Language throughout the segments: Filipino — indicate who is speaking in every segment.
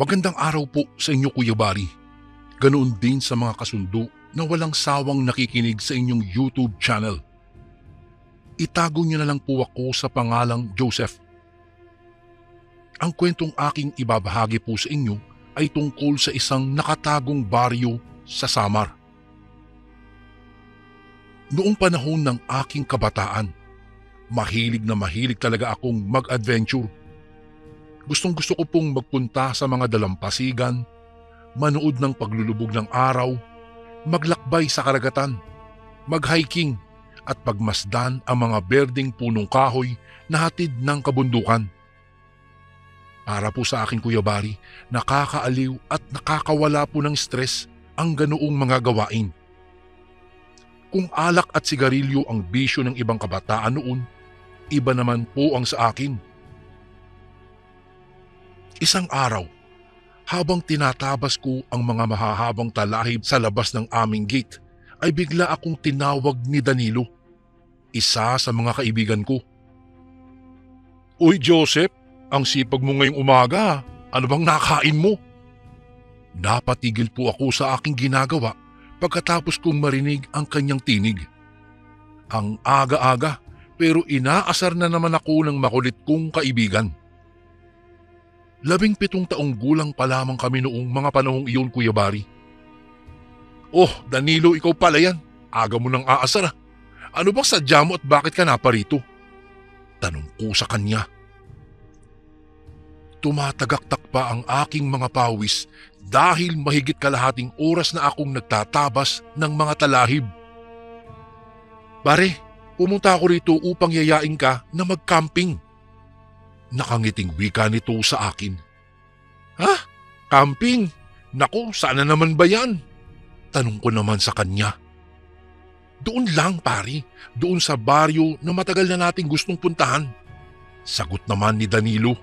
Speaker 1: Magandang araw po sa inyo Kuya Bari. Ganoon din sa mga kasundo na walang sawang nakikinig sa inyong YouTube channel. Itago niyo na lang po ako sa pangalang Joseph. Ang kwentong aking ibabahagi po sa inyo ay tungkol sa isang nakatagong baryo sa Samar. Noong panahon ng aking kabataan, mahilig na mahilig talaga akong mag-adventure. Gustong-gusto ko pong magpunta sa mga dalampasigan, manood ng paglulubog ng araw, maglakbay sa karagatan, mag-hiking at pagmasdan ang mga berdeng punong kahoy na hatid ng kabundukan. Para po sa akin Kuya Bari, nakakaaliw at nakakawala po ng stress ang ganoong mga gawain. Kung alak at sigarilyo ang bisyo ng ibang kabataan noon, iba naman po ang sa akin. Isang araw, habang tinatabas ko ang mga mahahabang talahib sa labas ng aming gate, ay bigla akong tinawag ni Danilo, isa sa mga kaibigan ko. "Uy Joseph, ang sipag mo ngayong umaga, ano bang nakain mo?" Napatigil po ako sa aking ginagawa pagkatapos kong marinig ang kanyang tinig. Ang aga-aga pero inaasar na naman ako ng makulit kong kaibigan. 17 taong gulang pa lamang kami noong mga panahong iyon Kuya Bari. "Oh Danilo, ikaw pala yan. Aga mo nang aasar. Ano bang sadya mo at bakit ka naparito?" Tanong ko sa kanya. Tumatagaktak pa ang aking mga pawis dahil mahigit kalahating oras na akong nagtatabas ng mga talahib. "Pare, pumunta ako rito upang yayain ka na mag-camping." Nakangiting wika nito sa akin. "Ha? Camping? Naku, saan na naman ba yan?" Tanong ko naman sa kanya. "Doon lang pare, doon sa baryo na matagal na nating gustong puntahan." Sagot naman ni Danilo.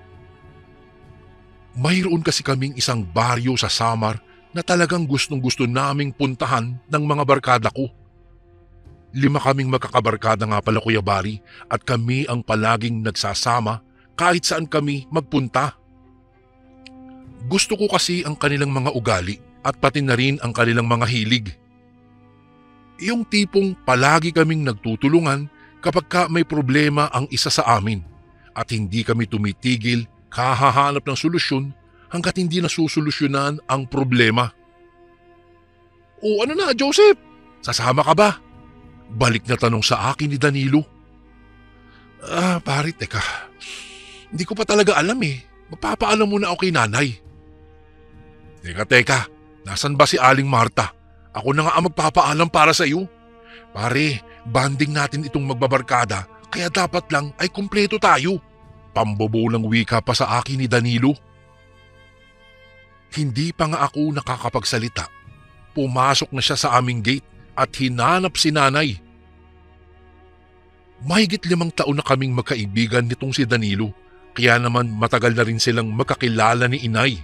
Speaker 1: Mayroon kasi kaming isang baryo sa Samar na talagang gustong-gusto naming puntahan ng mga barkada ko. 5 kaming magkakabarkada nga pala Kuya Bari at kami ang palaging nagsasama kahit saan kami magpunta. Gusto ko kasi ang kanilang mga ugali at pati na rin ang kanilang mga hilig. Yung tipong palagi kaming nagtutulungan kapag may problema ang isa sa amin at hindi kami tumitigil kahahanap ng solusyon hanggat hindi nasusolusyonan ang problema. "O ano na Joseph, sasama ka ba?" Balik na tanong sa akin ni Danilo. Pare, teka. Hindi ko pa talaga alam eh. Magpapaalam muna ako kay nanay." Teka. Nasaan ba si Aling Marta? Ako na nga ang magpapaalam para sa iyo. Pare, banding natin itong magbabarkada kaya dapat lang ay kumpleto tayo. Pambobolang wika pa sa akin ni Danilo. Hindi pa nga ako nakakapagsalita. Pumasok na siya sa aming gate at hinanap si nanay. Mahigit 5 taon na kaming magkaibigan nitong si Danilo. Kaya naman matagal na rin silang magkakilala ni inay.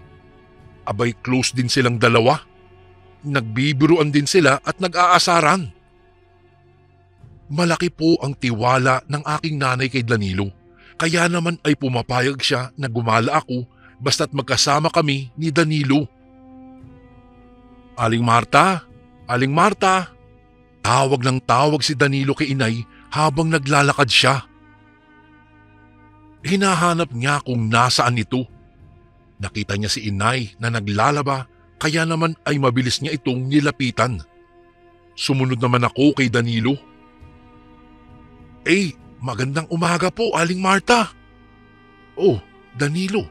Speaker 1: Abay close din silang dalawa. Nagbibiruan din sila at nag-aasaran. Malaki po ang tiwala ng aking nanay kay Danilo. Kaya naman ay pumapayag siya na gumala ako basta't magkasama kami ni Danilo. Aling Marta! Aling Marta!" Tawag ng tawag si Danilo kay inay habang naglalakad siya. Hinahanap niya kung nasaan ito. Nakita niya si inay na naglalaba kaya naman ay mabilis niya itong nilapitan. Sumunod naman ako kay Danilo. Magandang umaga po Aling Marta." "Oh, Danilo,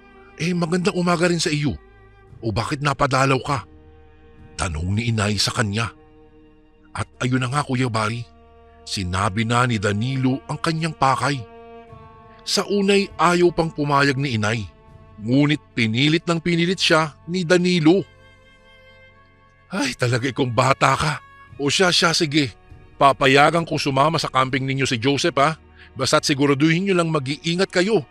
Speaker 1: magandang umaga rin sa iyo. O bakit napadalaw ka?" Tanong ni inay sa kanya. At ayun na nga Kuya Bari, sinabi na ni Danilo ang kanyang pakay. Sa unay ayaw pang pumayag ni inay, ngunit pinilit siya ni Danilo. "Ay talaga ikong bata ka. O siya sige, papayagan kong sumama sa camping ninyo si Joseph ha. Basta't siguraduhin nyo lang mag-iingat kayo.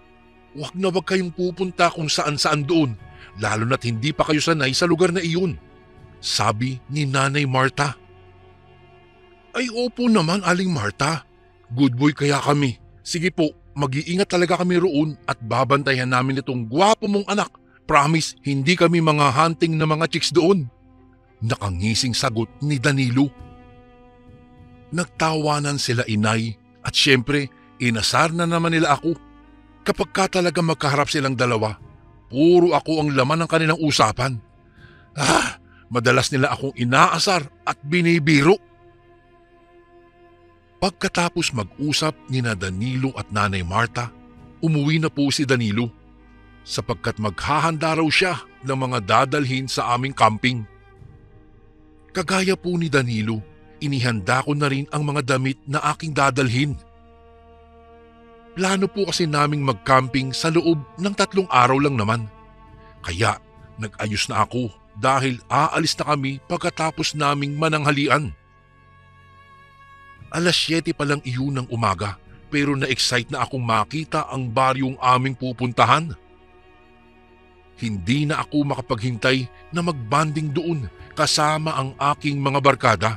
Speaker 1: Huwag kayong pupunta kung saan-saan doon, lalo na't hindi pa kayo sanay sa lugar na iyon." Sabi ni Nanay Marta. "Ay opo naman Aling Marta. Good boy kaya kami. Sige po, mag-iingat talaga kami roon at babantayan namin itong gwapo mong anak Promise, hindi kami mga hunting na mga chicks doon. Nakangising sagot ni Danilo. Nagtawanan sila inay at syempre inasar na naman nila ako. Kapag ka talaga magkaharap silang dalawa, puro ako ang laman ng kanilang usapan. Madalas nila akong inaasar at binibiro. Pagkatapos mag-usap nina Danilo at Nanay Marta, umuwi na po si Danilo sapagkat maghahanda raw siya ng mga dadalhin sa aming camping. Kagaya po ni Danilo, inihanda ko na rin ang mga damit na aking dadalhin. Plano po kasi naming mag-camping sa loob ng 3 araw lang naman. Kaya nag-ayos na ako dahil aalis na kami pagkatapos naming mananghalian. 7:00 pa lang iyon ng umaga pero na-excite na akong makita ang baryong aming pupuntahan. Hindi na ako makapaghintay na magbanding doon kasama ang aking mga barkada.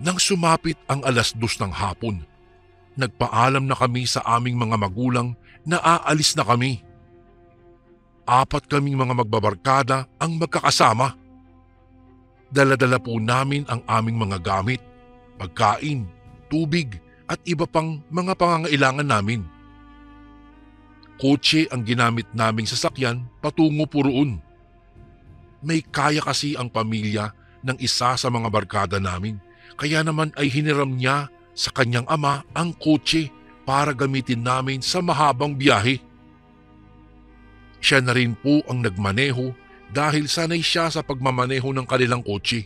Speaker 1: Nang sumapit ang 2:00 ng hapon, nagpaalam na kami sa aming mga magulang na aalis na kami. 4 kaming mga magbabarkada ang magkakasama. Dala-dala po namin ang aming mga gamit, pagkain, tubig at iba pang mga pangangailangan namin. Kotse ang ginamit naming sasakyan patungo po roon. May kaya kasi ang pamilya ng isa sa mga barkada namin, kaya naman ay hiniram niya sa kanyang ama ang kotse para gamitin namin sa mahabang biyahe. Siya na rin po ang nagmaneho dahil sanay siya sa pagmamaneho ng kanilang kotse.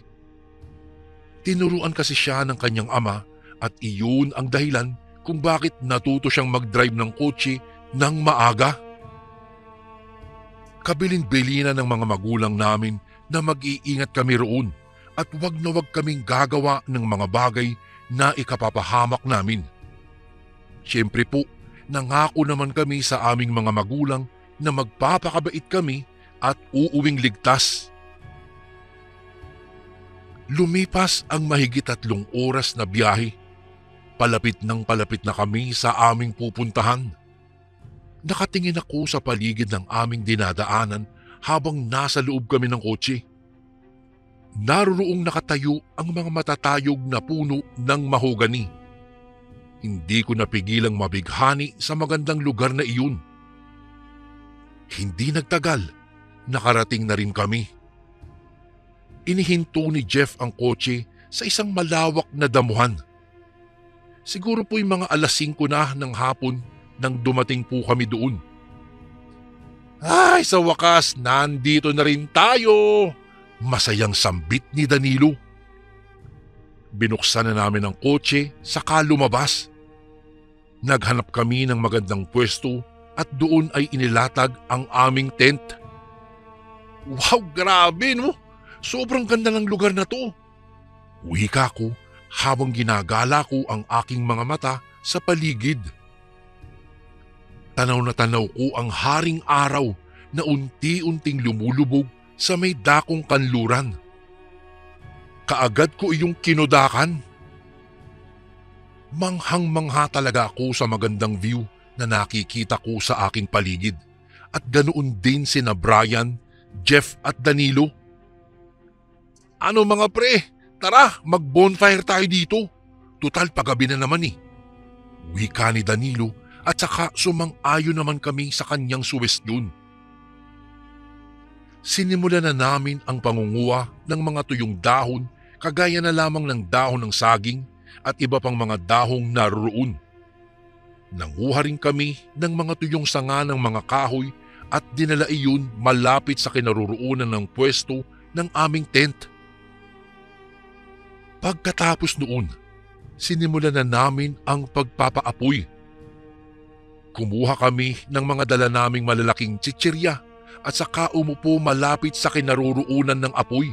Speaker 1: Tinuruan kasi siya ng kanyang ama at iyon ang dahilan kung bakit natuto siyang mag-drive ng kotse ng maaga. Kabilin-bilina ng mga magulang namin na mag-iingat kami roon at wag na wag kaming gagawa ng mga bagay na ikapapahamak namin. Siyempre po, nangako naman kami sa aming mga magulang na magpapakabait kami at uuwing ligtas. Lumipas ang mahigit 3 oras na biyahe. Palapit na kami sa aming pupuntahan. Nakatingin ako sa paligid ng aming dinadaanan habang nasa loob kami ng kotse. Naroroong nakatayo ang mga matatayog na puno ng mahogani. Hindi ko napigilang mabighani sa magandang lugar na iyon. Hindi nagtagal, nakarating na rin kami. Inihinto ni Jeff ang kotse sa isang malawak na damuhan. Siguro po'y mga 5:00 na ng hapon nang dumating po kami doon. Ay, sa wakas, nandito na rin tayo! Masayang sambit ni Danilo. Binuksan na namin ang kotse saka lumabas. Naghanap kami ng magandang pwesto at doon ay inilatag ang aming tent. Wow, grabe no! Sobrang ganda ng lugar na to. Wika ko habang ginagala ko ang aking mga mata sa paligid. Tanaw na tanaw ko ang haring araw na unti-unting lumulubog sa may dakong kanluran. Kaagad ko iyong kinudakan. Manghang-mangha talaga ako sa magandang view na nakikita ko sa aking paligid at ganoon din sina Brian, Jeff at Danilo. Ano mga pre, tara mag-bonfire tayo dito. Tutal pagabi na naman eh. Wika ni Danilo at saka sumang-ayon naman kami sa kanyang suwestyon. Sinimulan na namin ang pangunguha ng mga tuyong dahon kagaya na lamang ng dahon ng saging at iba pang mga dahong naroon. Nanguha rin kami ng mga tuyong sanga ng mga kahoy at dinala iyon malapit sa kinaroroonan ng pwesto ng aming tent. Pagkatapos noon, sinimulan na namin ang pagpapaapoy. Kumuha kami ng mga dala naming malalaking chichirya at saka umupo malapit sa kinaroroonan ng apoy.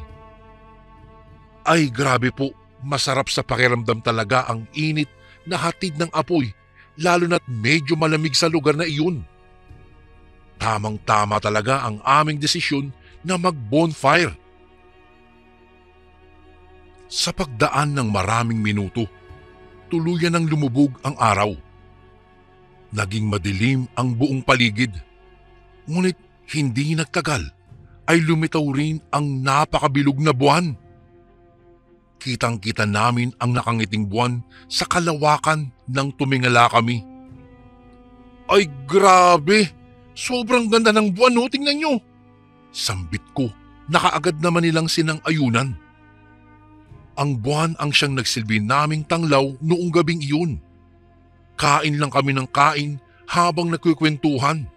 Speaker 1: Ay grabe po, masarap sa pakiramdam talaga ang init na hatid ng apoy, lalo na't medyo malamig sa lugar na iyon. Tamang-tama talaga ang aming desisyon na mag-bonfire. Sa pagdaan ng maraming minuto, tuluyan ng lumubog ang araw. Naging madilim ang buong paligid. Ngunit hindi nagtagal ay lumitaw rin ang napakabilog na buwan. Kitang-kita namin ang nakangiting buwan sa kalawakan nang tumingala kami. Ay grabe! Sobrang ganda ng buwan, no? Tingnan nyo! Sambit ko, nakaagad naman nilang sinang-ayunan. Ang buwan ang siyang nagsilbi naming tanglaw noong gabing iyon. Kain lang kami ng kain habang nagkukwentuhan.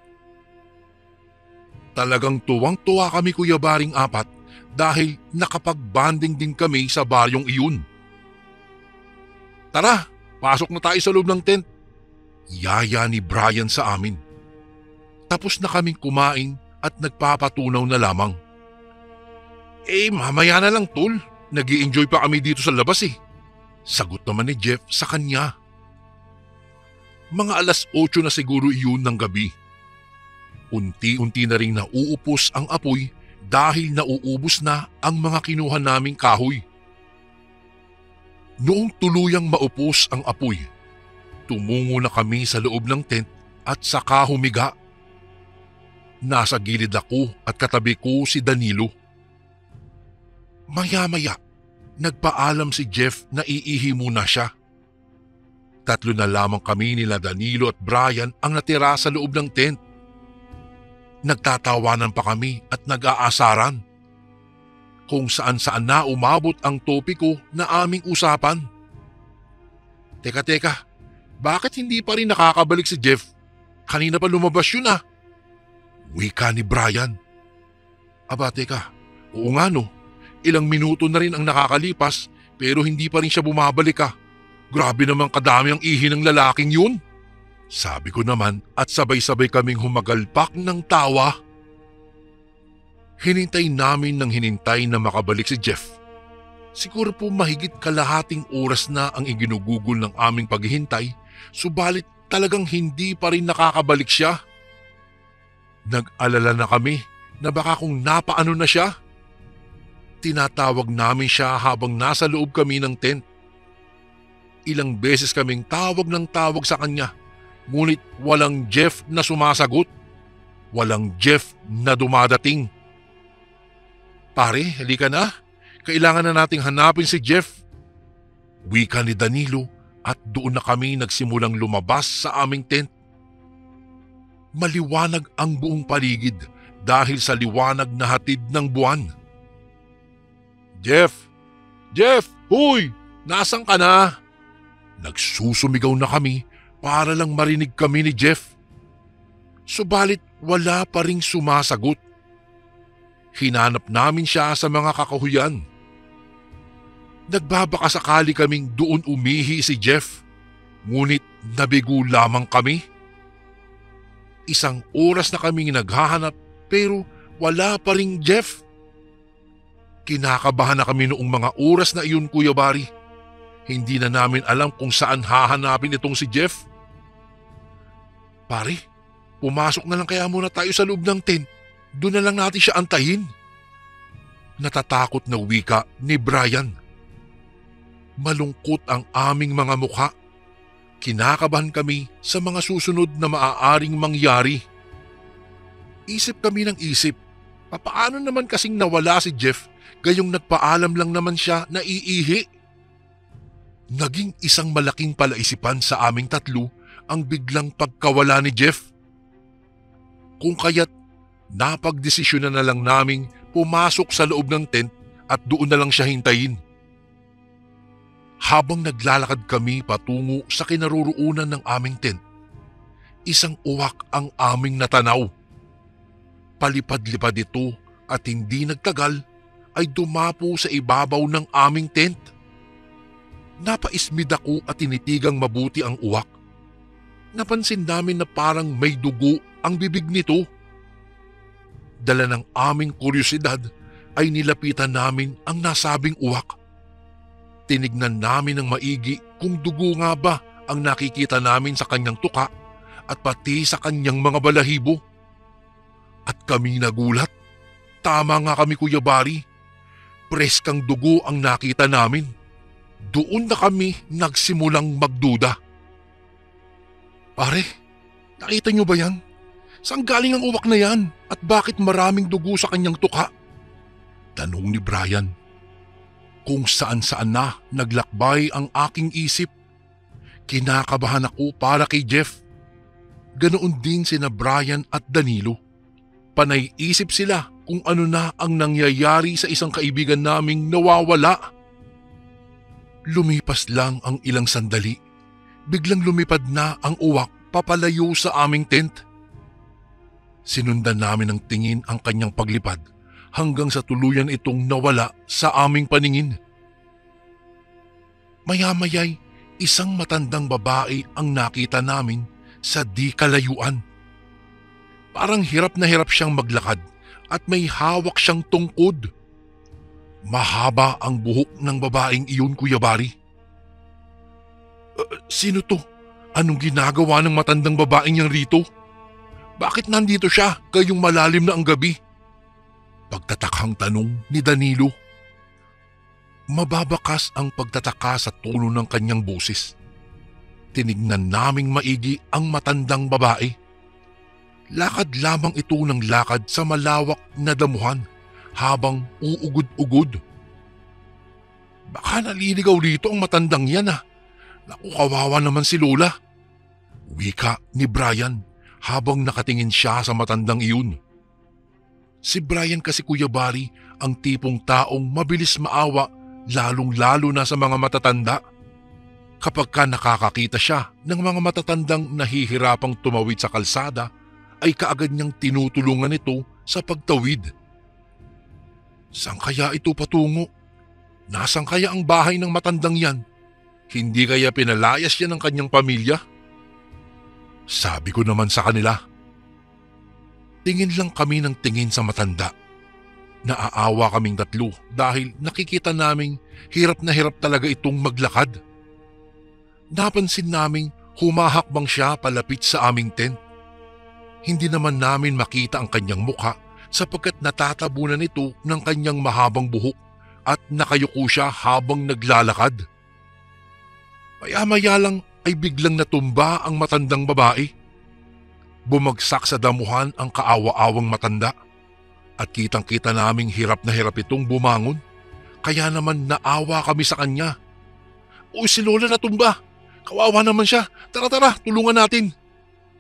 Speaker 1: Talagang tuwang-tuwa kami, Kuya Baring Apat, dahil nakapag-banding din kami sa baryong iyon. Tara, pasok na tayo sa loob ng tent. Yaya ni Brian sa amin. Tapos na kaming kumain at nagpapatunaw na lamang. Mamaya na lang tol, nag-i-enjoy pa kami dito sa labas eh. Sagot naman ni Jeff sa kanya. Mga 8:00 na siguro iyon ng gabi. Unti-unti na rin nauupos ang apoy dahil nauubos na ang mga kinuha naming kahoy. Noong tuluyang maupos ang apoy, tumungo na kami sa loob ng tent at saka humiga. Nasa gilid ako at katabi ko si Danilo. Maya-maya, nagpaalam si Jeff na iihi muna siya. 3 na lamang kami nila Danilo at Brian ang natira sa loob ng tent. Nagtatawanan pa kami at nag-aasaran. Kung saan-saan na umabot ang topiko na aming usapan. Teka, bakit hindi pa rin nakakabalik si Jeff? Kanina pa lumabas yun ah. Wika ni Brian. Aba teka, oo nga no. Ilang minuto na rin ang nakakalipas pero hindi pa rin siya bumabalik ah. Grabe naman kadami ang ihi ng lalaking yun. Sabi ko naman at sabay-sabay kaming humagalpak ng tawa. Hinintay namin ng hinintay na makabalik si Jeff. Siguro po mahigit kalahating oras na ang iginugugol ng aming paghihintay, subalit talagang hindi pa rin nakakabalik siya. Nag-alala na kami na baka kung napaano na siya. Tinatawag namin siya habang nasa loob kami ng tent. Ilang beses kaming tawag ng tawag sa kanya. Ngunit walang Jeff na sumasagot. Walang Jeff na dumadating. Pare, halika na. Kailangan na nating hanapin si Jeff. Wika ni Danilo at doon na kami nagsimulang lumabas sa aming tent. Maliwanag ang buong paligid dahil sa liwanag na hatid ng buwan. Jeff! Jeff! Huy! Nasaan ka na? Nagsusumigaw na kami para lang marinig kami ni Jeff. Subalit wala pa ring sumasagot. Hinanap namin siya sa mga kakahuyan. Nagbabaka sakali kaming doon umihi si Jeff, ngunit nabigo lamang kami. 1 oras na kaming naghahanap pero wala pa ring Jeff. Kinakabahan na kami noong mga oras na iyon, Kuya Bari. Hindi na namin alam kung saan hahanapin itong si Jeff. Pare, pumasok na lang kaya muna tayo sa loob ng tent. Doon na lang natin siya antayin. Natatakot na wika ni Brian. Malungkot ang aming mga mukha. Kinakabahan kami sa mga susunod na maaaring mangyari. Isip kami ng isip, papaano naman kasing nawala si Jeff gayong nagpaalam lang naman siya na iihi? Naging isang malaking palaisipan sa aming 3 ang biglang pagkawala ni Jeff. Kung kaya't napagdesisyonan na lang naming pumasok sa loob ng tent at doon na lang siya hintayin. Habang naglalakad kami patungo sa kinaroroonan ng aming tent, isang uwak ang aming natanaw. Palipad-lipad ito at hindi nagtagal ay dumapo sa ibabaw ng aming tent. Napaismid ako at tinitigang mabuti ang uwak. Napansin namin na parang may dugo ang bibig nito. Dala ng aming kuryosidad ay nilapitan namin ang nasabing uwak. Tinignan namin ng maigi kung dugo nga ba ang nakikita namin sa kanyang tuka at pati sa kanyang mga balahibo. At kami nagulat. Tama nga kami, Kuya Bari. Preskang dugo ang nakita namin. Doon na kami nagsimulang magduda. Pare, nakita niyo ba yan? Saan galing ang uwak na yan at bakit maraming dugo sa kanyang tuka? Tanong ni Brian. Kung saan-saan na naglakbay ang aking isip. Kinakabahan ako para kay Jeff. Ganoon din sina Brian at Danilo. Panay-isip sila kung ano na ang nangyayari sa isang kaibigan naming nawawala. Lumipas lang ang ilang sandali. Biglang lumipad na ang uwak papalayo sa aming tent. Sinundan namin ng tingin ang kanyang paglipad hanggang sa tuluyan itong nawala sa aming paningin. Maya-maya'y isang matandang babae ang nakita namin sa di kalayuan. Parang hirap na hirap siyang maglakad at may hawak siyang tungkod. Mahaba ang buhok ng babaeng iyon, Kuya Bari. Sino to? Anong ginagawa ng matandang babaeng yang rito? Bakit nandito siya gayong malalim na ang gabi? Pagtatakhang tanong ni Danilo. Mababakas ang pagtataka sa tono ng kanyang boses. Tinignan naming maigi ang matandang babae. Lakad lamang ito ng lakad sa malawak na damuhan habang uugod-ugod. Baka naliligaw dito ang matandang yan ah. Naku, kawawa naman si Lola. Wika ni Brian habang nakatingin siya sa matandang iyon. Si Brian kasi, Kuya Bari, ang tipong taong mabilis maawa lalong-lalo na sa mga matatanda. Kapag ka nakakakita siya ng mga matatandang nahihirapang tumawid sa kalsada, ay kaagad niyang tinutulungan ito sa pagtawid. Saan kaya ito patungo? Nasaan kaya ang bahay ng matandang yan? Hindi kaya pinalayas yan ng kanyang pamilya? Sabi ko naman sa kanila. Tingin lang kami ng tingin sa matanda. Naaawa kaming tatlo dahil nakikita naming hirap na hirap talaga itong maglakad. Napansin naming humahakbang siya palapit sa aming tent. Hindi naman namin makita ang kanyang mukha sapagkat natatabunan ito ng kanyang mahabang buhok at nakayuko siya habang naglalakad. Maya-maya lang ay biglang natumba ang matandang babae. Bumagsak sa damuhan ang kaawa-awang matanda at kitang-kita naming hirap na hirap itong bumangon. Kaya naman naawa kami sa kanya. "Uy, si Lola natumba! Kawawa naman siya! Tara, tulungan natin!"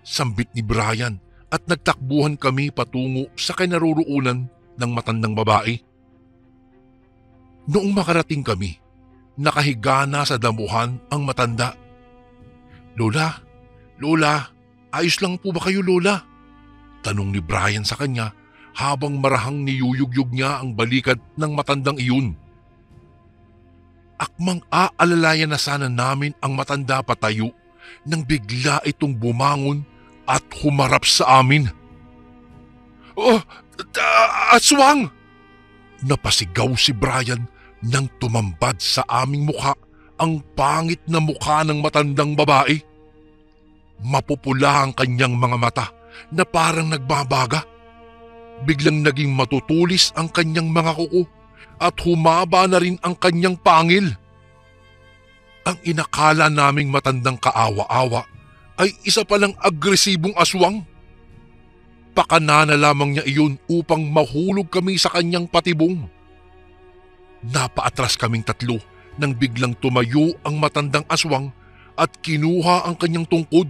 Speaker 1: Sambit ni Brian at nagtakbuhan kami patungo sa kinaroroonan ng matandang babae. Noong makarating kami, nakahiga na sa damuhan ang matanda. Lola, ayos lang po ba kayo, Lola?" Tanong ni Brian sa kanya habang marahang niyuyugyug niya ang balikat ng matandang iyon. Akmang aalalayan na sana namin ang matanda patayo nang bigla itong bumangon at humarap sa amin. "Oh, aswang!" Napasigaw si Brian nang tumambad sa aming mukha ang pangit na mukha ng matandang babae. Mapupula ang kanyang mga mata na parang nagbabaga. Biglang naging matutulis ang kanyang mga kuko at humaba na rin ang kanyang pangil. Ang inakala naming matandang kaawa-awa ay isa palang agresibong aswang. Pakana na lamang niya iyon upang mahulog kami sa kanyang patibong. Napaatras kaming tatlo nang biglang tumayo ang matandang aswang at kinuha ang kanyang tungkod.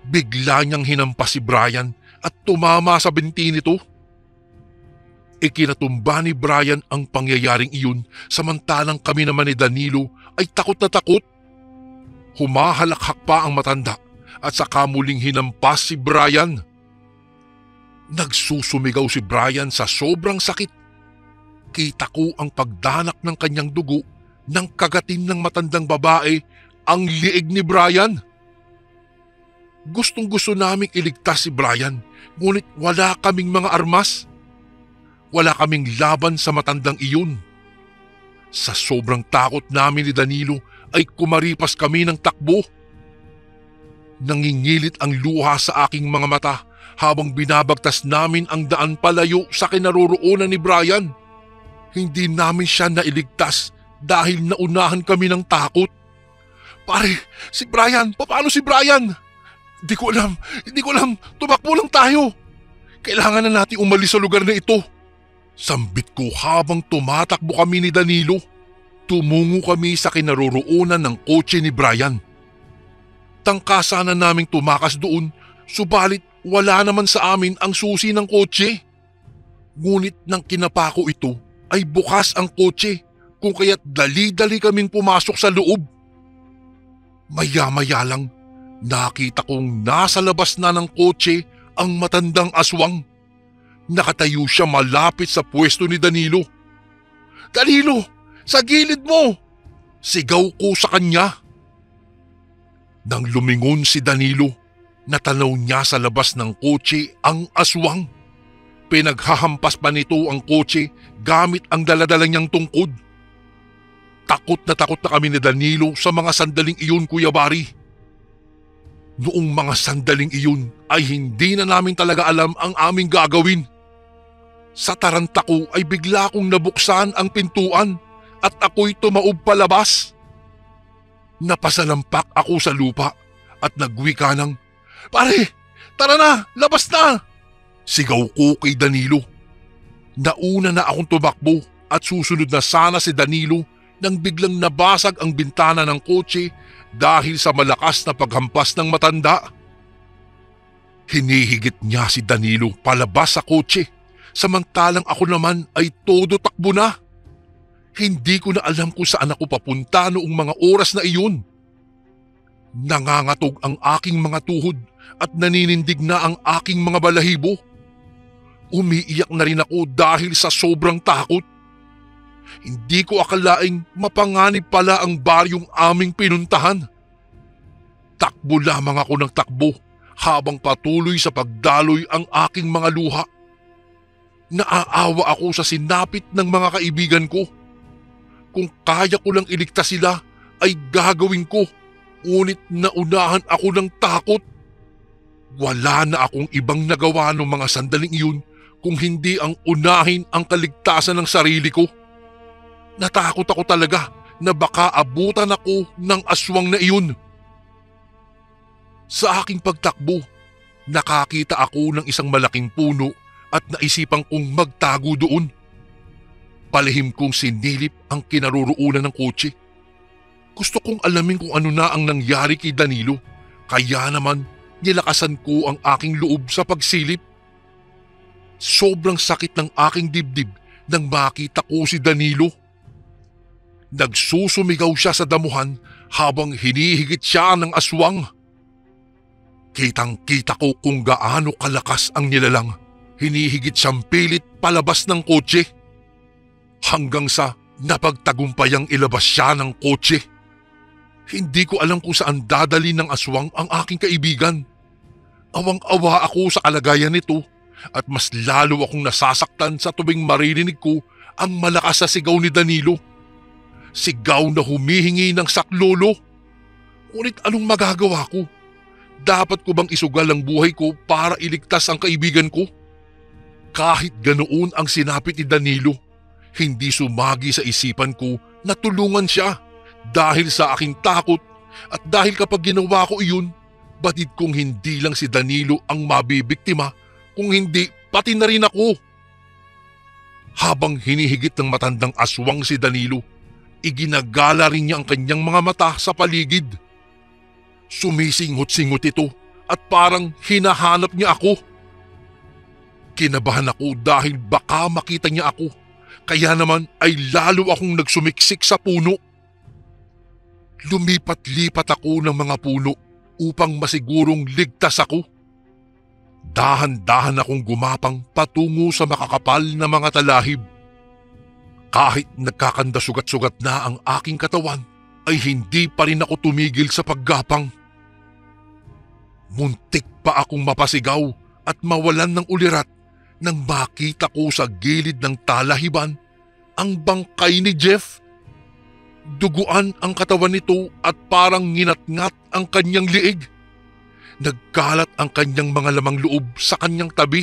Speaker 1: Bigla niyang hinampas si Brian at tumama sa binti nito. Ikinatumba ni Brian ang pangyayaring iyon samantalang kami naman ni Danilo ay takot na takot. Humahalakhak pa ang matanda at saka muling hinampas si Brian. Nagsusumigaw si Brian sa sobrang sakit. Kita ko ang pagdanak ng kanyang dugo nang kagatin ng matandang babae ang liig ni Brian. Gustong-gusto naming iligtas si Brian, ngunit wala kaming mga armas. Wala kaming laban sa matandang iyon. Sa sobrang takot namin ni Danilo ay kumaripas kami ng takbo. Nangingilit ang luha sa aking mga mata habang binabagtas namin ang daan palayo sa kinaroroonan ni Brian. Hindi namin siya nailigtas dahil naunahan kami ng takot. "Pare, si Brian! Paano si Brian?" Hindi ko alam, tumakbo lang tayo. Kailangan na natin umalis sa lugar na ito. Sambit ko habang tumatakbo kami ni Danilo. Tumungo kami sa kinaroroonan ng kotse ni Brian. Tangkasan na naming tumakas doon, subalit wala naman sa amin ang susi ng kotse. Ngunit nang kinapako ito ay bukas ang kotse, kung kaya't dali-dali kaming pumasok sa loob. Maya-maya lang, nakita kong nasa labas na ng kotse ang matandang aswang. Nakatayo siya malapit sa pwesto ni Danilo. "Danilo, sa gilid mo!" sigaw ko sa kanya. Nang lumingon si Danilo, natanaw niya sa labas ng kotse ang aswang. Pinaghahampas pa nito ang kotse gamit ang daladala niyang tungkod. Takot na kami ni Danilo sa mga sandaling iyon, Kuya Bari. Noong mga sandaling iyon ay hindi na namin talaga alam ang aming gagawin. Sa taranta ko ay bigla kong nabuksan ang pintuan at ako'y tumaob palabas. Napasalampak ako sa lupa at nagwika ng, "Pare, tara na, labas na!" sigaw ko kay Danilo. Nauna na akong tumakbo at susunod na sana si Danilo nang biglang nabasag ang bintana ng kotse dahil sa malakas na paghampas ng matanda. Hinihigit niya si Danilo palabas sa kotse, samantalang ako naman ay todo takbo na. Hindi ko na alam kung saan ako papunta noong mga oras na iyon. Nangangatog ang aking mga tuhod at naninindig na ang aking mga balahibo. Umiiyak na rin ako dahil sa sobrang takot. Hindi ko akalaing mapanganib pala ang baryong aming pinuntahan. Takbo lamang ako ng takbo habang patuloy sa pagdaloy ang aking mga luha. Naaawa ako sa sinapit ng mga kaibigan ko. Kung kaya ko lang iligtas sila ay gagawin ko, ngunit naunahan ako ng takot. Wala na akong ibang nagawa ng mga sandaling iyon kung hindi ang unahin ang kaligtasan ng sarili ko. Natakot ako talaga na baka abutan ako ng aswang na iyon. Sa aking pagtakbo, nakakita ako ng isang malaking puno at naisipan kong magtago doon. Palihim kong sinilip ang kinaroroonan ng kotse. Gusto kong alamin kung ano na ang nangyari kay Danilo, kaya naman nilakasan ko ang aking loob sa pagsilip. Sobrang sakit ng aking dibdib nang makita ko si Danilo. Nagsusumigaw siya sa damuhan habang hinihigit siya ng aswang. Kitang-kita ko kung gaano kalakas ang nilalang. Hinihigit siyang pilit palabas ng kotse. Hanggang sa napagtagumpayang ilabas siya ng kotse. Hindi ko alam kung saan dadali ng aswang ang aking kaibigan. Awang-awa ako sa kalagayan nito at mas lalo akong nasasaktan sa tuwing maririnig ko ang malakas na sigaw ni Danilo. Sigaw na humihingi ng saklolo. Ngunit anong magagawa ko? Dapat ko bang isugal ang buhay ko para iligtas ang kaibigan ko? Kahit ganoon ang sinapit ni Danilo, hindi sumagi sa isipan ko na tulungan siya dahil sa aking takot at dahil kapag ginawa ko iyon, batid kong hindi lang si Danilo ang mabibiktima, kung hindi pati na rin ako. Habang hinihigit ng matandang aswang si Danilo, iginagala rin niya ang kanyang mga mata sa paligid. Sumisingot-singot ito at parang hinahanap niya ako. Kinabahan ako dahil baka makita niya ako. Kaya naman ay lalo akong nagsumiksik sa puno. Lumipat-lipat ako ng mga puno upang masigurong ligtas ako. Dahan-dahan akong gumapang patungo sa makakapal na mga talahib. Kahit nagkakanda-sugat-sugat na ang aking katawan, ay hindi pa rin ako tumigil sa paggapang. Muntik pa akong mapasigaw at mawalan ng ulirat nang makita ko sa gilid ng talahiban ang bangkay ni Jeff. Duguan ang katawan nito at parang nginat-ngat ang kanyang liig. Nagkalat ang kanyang mga lamang loob sa kanyang tabi.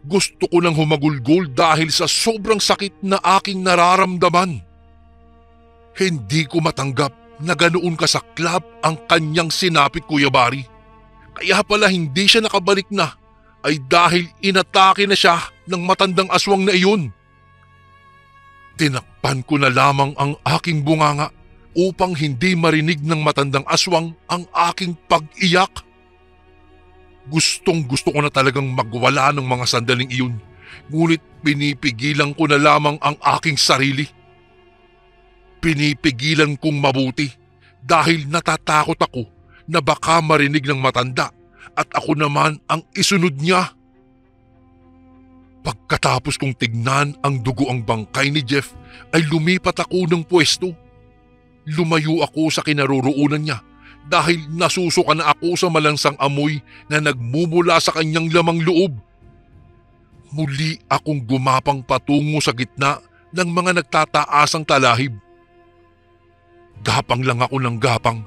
Speaker 1: Gusto ko nang humagulgol dahil sa sobrang sakit na aking nararamdaman. Hindi ko matanggap na ganoon kasaklap ang kanyang sinapit, Kuya Bari. Kaya pala hindi siya nakabalik na ay dahil inatake na siya ng matandang aswang na iyon. Tinakpan ko na lamang ang aking bunganga upang hindi marinig ng matandang aswang ang aking pag-iyak. Gustong-gusto ko na talagang magwala ng mga sandaling iyon, ngunit pinipigilan ko na lamang ang aking sarili. Pinipigilan kong mabuti dahil natatakot ako na baka marinig ng matanda at ako naman ang isunod niya. Pagkatapos kong tignan ang dugoang bangkay ni Jeff ay lumipat ako ng pwesto. Lumayo ako sa kinaroroonan niya dahil nasusuka na ako sa malansang amoy na nagmumula sa kanyang lamang loob. Muli akong gumapang patungo sa gitna ng mga nagtataasang talahib. Gapang lang ako ng gapang.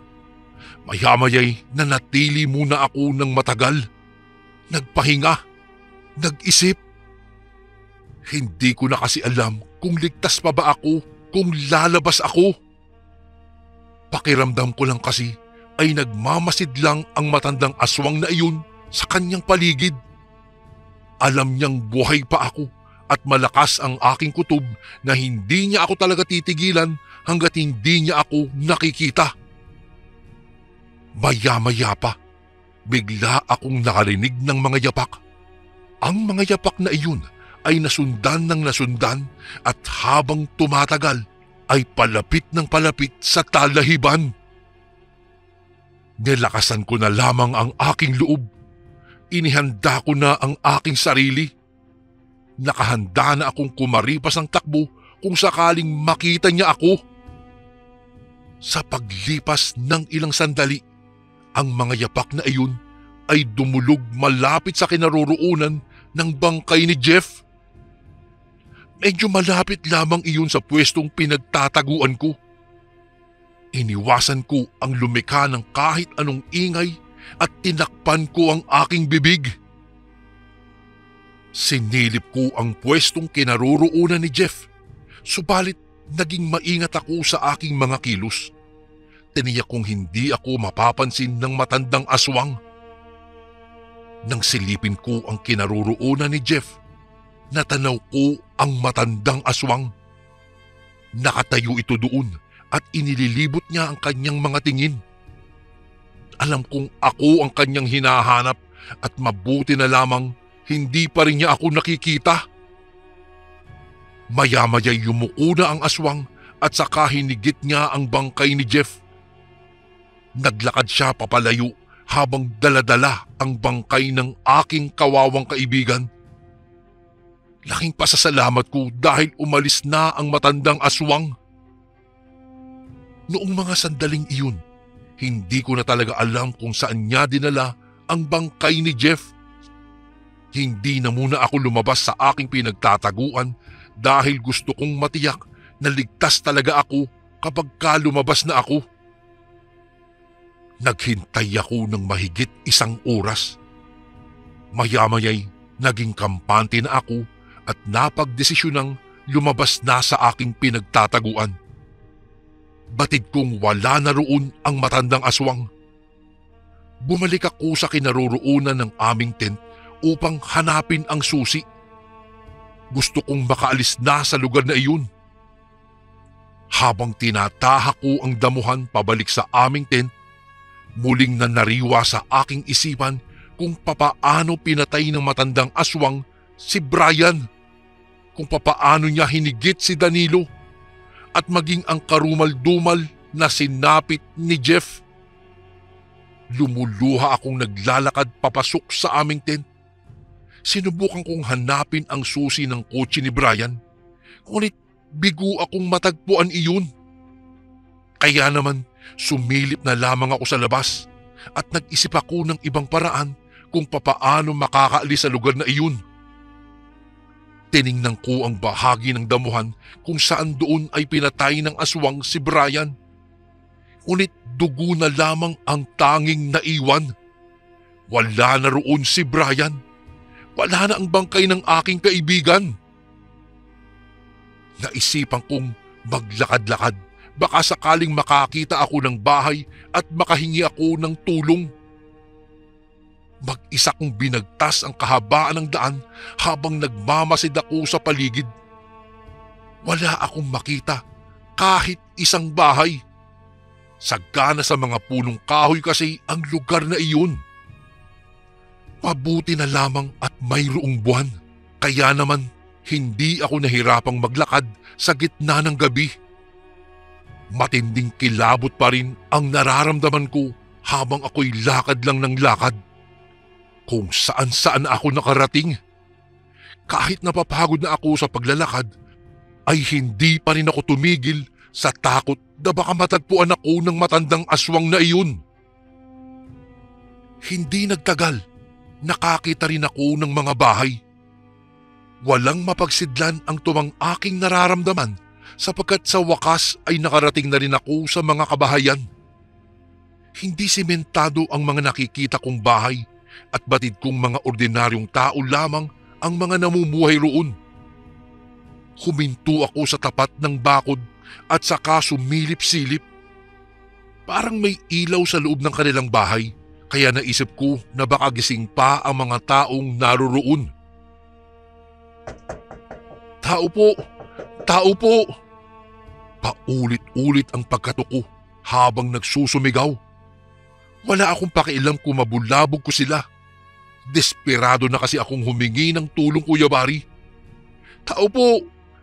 Speaker 1: Maya-maya'y nanatili muna ako ng matagal. Nagpahinga. Nag-isip. Hindi ko na kasi alam kung ligtas pa ba ako kung lalabas ako. Pakiramdam ko lang kasi ay nagmamasid lang ang matandang aswang na iyon sa kanyang paligid. Alam niyang buhay pa ako at malakas ang aking kutob na hindi niya ako talaga titigilan hanggat hindi niya ako nakikita. Maya-maya pa, bigla akong nakarinig ng mga yapak. Ang mga yapak na iyon ay nasundan ng nasundan at habang tumatagal ay palapit ng palapit sa talahiban. Nilakasan ko na lamang ang aking loob. Inihanda ko na ang aking sarili. Nakahanda na akong kumaripas ng takbo kung sakaling makita niya ako. Sa paglipas ng ilang sandali, ang mga yapak na iyon ay dumulog malapit sa kinaroroonan ng bangkay ni Jeff. Medyo malapit lamang iyon sa pwestong pinagtataguan ko. Iniwasan ko ang lumikha ng kahit anong ingay at tinakpan ko ang aking bibig. Sinilip ko ang pwestong kinaroroonan ni Jeff, subalit naging maingat ako sa aking mga kilos. Tiniyak kong hindi ako mapapansin ng matandang aswang. Nang silipin ko ang kinaroroonan ni Jeff, natanaw ko ang matandang aswang. Nakatayo ito doon at inililibot niya ang kanyang mga tingin. Alam kong ako ang kanyang hinahanap at mabuti na lamang hindi pa rin niya ako nakikita. Maya-maya'y yumuko na ang aswang at saka hinigit niya ang bangkay ni Jeff. Naglakad siya papalayo habang daladala ang bangkay ng aking kawawang kaibigan. Laking pasasalamat ko dahil umalis na ang matandang aswang. Noong mga sandaling iyon, hindi ko na talaga alam kung saan niya dinala ang bangkay ni Jeff. Hindi na muna ako lumabas sa aking pinagtataguan dahil gusto kong matiyak na ligtas talaga ako kapag lumabas na ako. Naghintay ako ng mahigit 1 oras. Maya-maya'y naging kampante na ako at napagdesisyonang lumabas na sa aking pinagtataguan. Batid kong wala na roon ang matandang aswang. Bumalik ako sa kinaroroonan ng aming tent upang hanapin ang susi. Gusto kong makaalis na sa lugar na iyon. Habang tinatahak ko ang damuhan pabalik sa aming tent, muling nanariwa sa aking isipan kung papaano pinatay ng matandang aswang si Brian, kung papaano niya hinigit si Danilo, at maging ang karumal-dumal na sinapit ni Jeff. Lumuluha akong naglalakad papasok sa aming tent. Sinubukan kong hanapin ang susi ng kotse ni Brian, ngunit bigo akong matagpuan iyon. Kaya naman, sumilip na lamang ako sa labas at nag-isip ako ng ibang paraan kung papaano makakaalis sa lugar na iyon. Tiningnan ko ang bahagi ng damuhan kung saan doon ay pinatay ng aswang si Brian. Ngunit dugo na lamang ang tanging naiwan. Wala na roon si Brian. Wala na ang bangkay ng aking kaibigan. Naisipan kong maglakad-lakad. Baka sakaling makakita ako ng bahay at makahingi ako ng tulong. Mag-isa kong binagtas ang kahabaan ng daan habang nagmamasid ako sa paligid. Wala akong makita kahit isang bahay. Sagana sa mga punong kahoy kasi ang lugar na iyon. Mabuti na lamang at mayroong buwan, kaya naman hindi ako nahirapang maglakad sa gitna ng gabi. Matinding kilabot pa rin ang nararamdaman ko habang ako'y lakad lang ng lakad. Kung saan-saan ako nakarating. Kahit napapagod na ako sa paglalakad, ay hindi pa rin ako tumigil sa takot na baka matagpuan ako ng matandang aswang na iyon. Hindi nagtagal, nakakita rin ako ng mga bahay. Walang mapagsidlan ang tuwang aking nararamdaman sapagkat sa wakas ay nakarating na rin ako sa mga kabahayan. Hindi simentado ang mga nakikita kong bahay at batid kong mga ordinaryong tao lamang ang mga namumuhay roon. Huminto ako sa tapat ng bakod at saka sumilip-silip. Parang may ilaw sa loob ng kanilang bahay, kaya naisip ko na baka gising pa ang mga taong naroroon. Tao po! Tao po! Paulit-ulit ang pagkatuko habang nagsusumigaw. Wala akong pakialam kung mabulabog ko sila. Desperado na kasi akong humingi ng tulong, Kuya Bari. Tao po!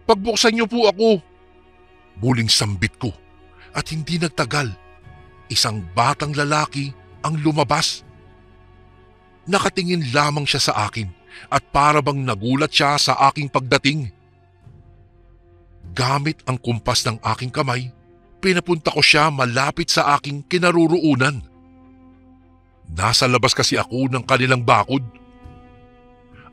Speaker 1: Pagbuksan niyo po ako! Muling sambit ko at hindi nagtagal. Isang batang lalaki ang lumabas. Nakatingin lamang siya sa akin at para bang nagulat siya sa aking pagdating. Gamit ang kumpas ng aking kamay, pinapunta ko siya malapit sa aking kinaroroonan. Nasa labas kasi ako ng kanilang bakod.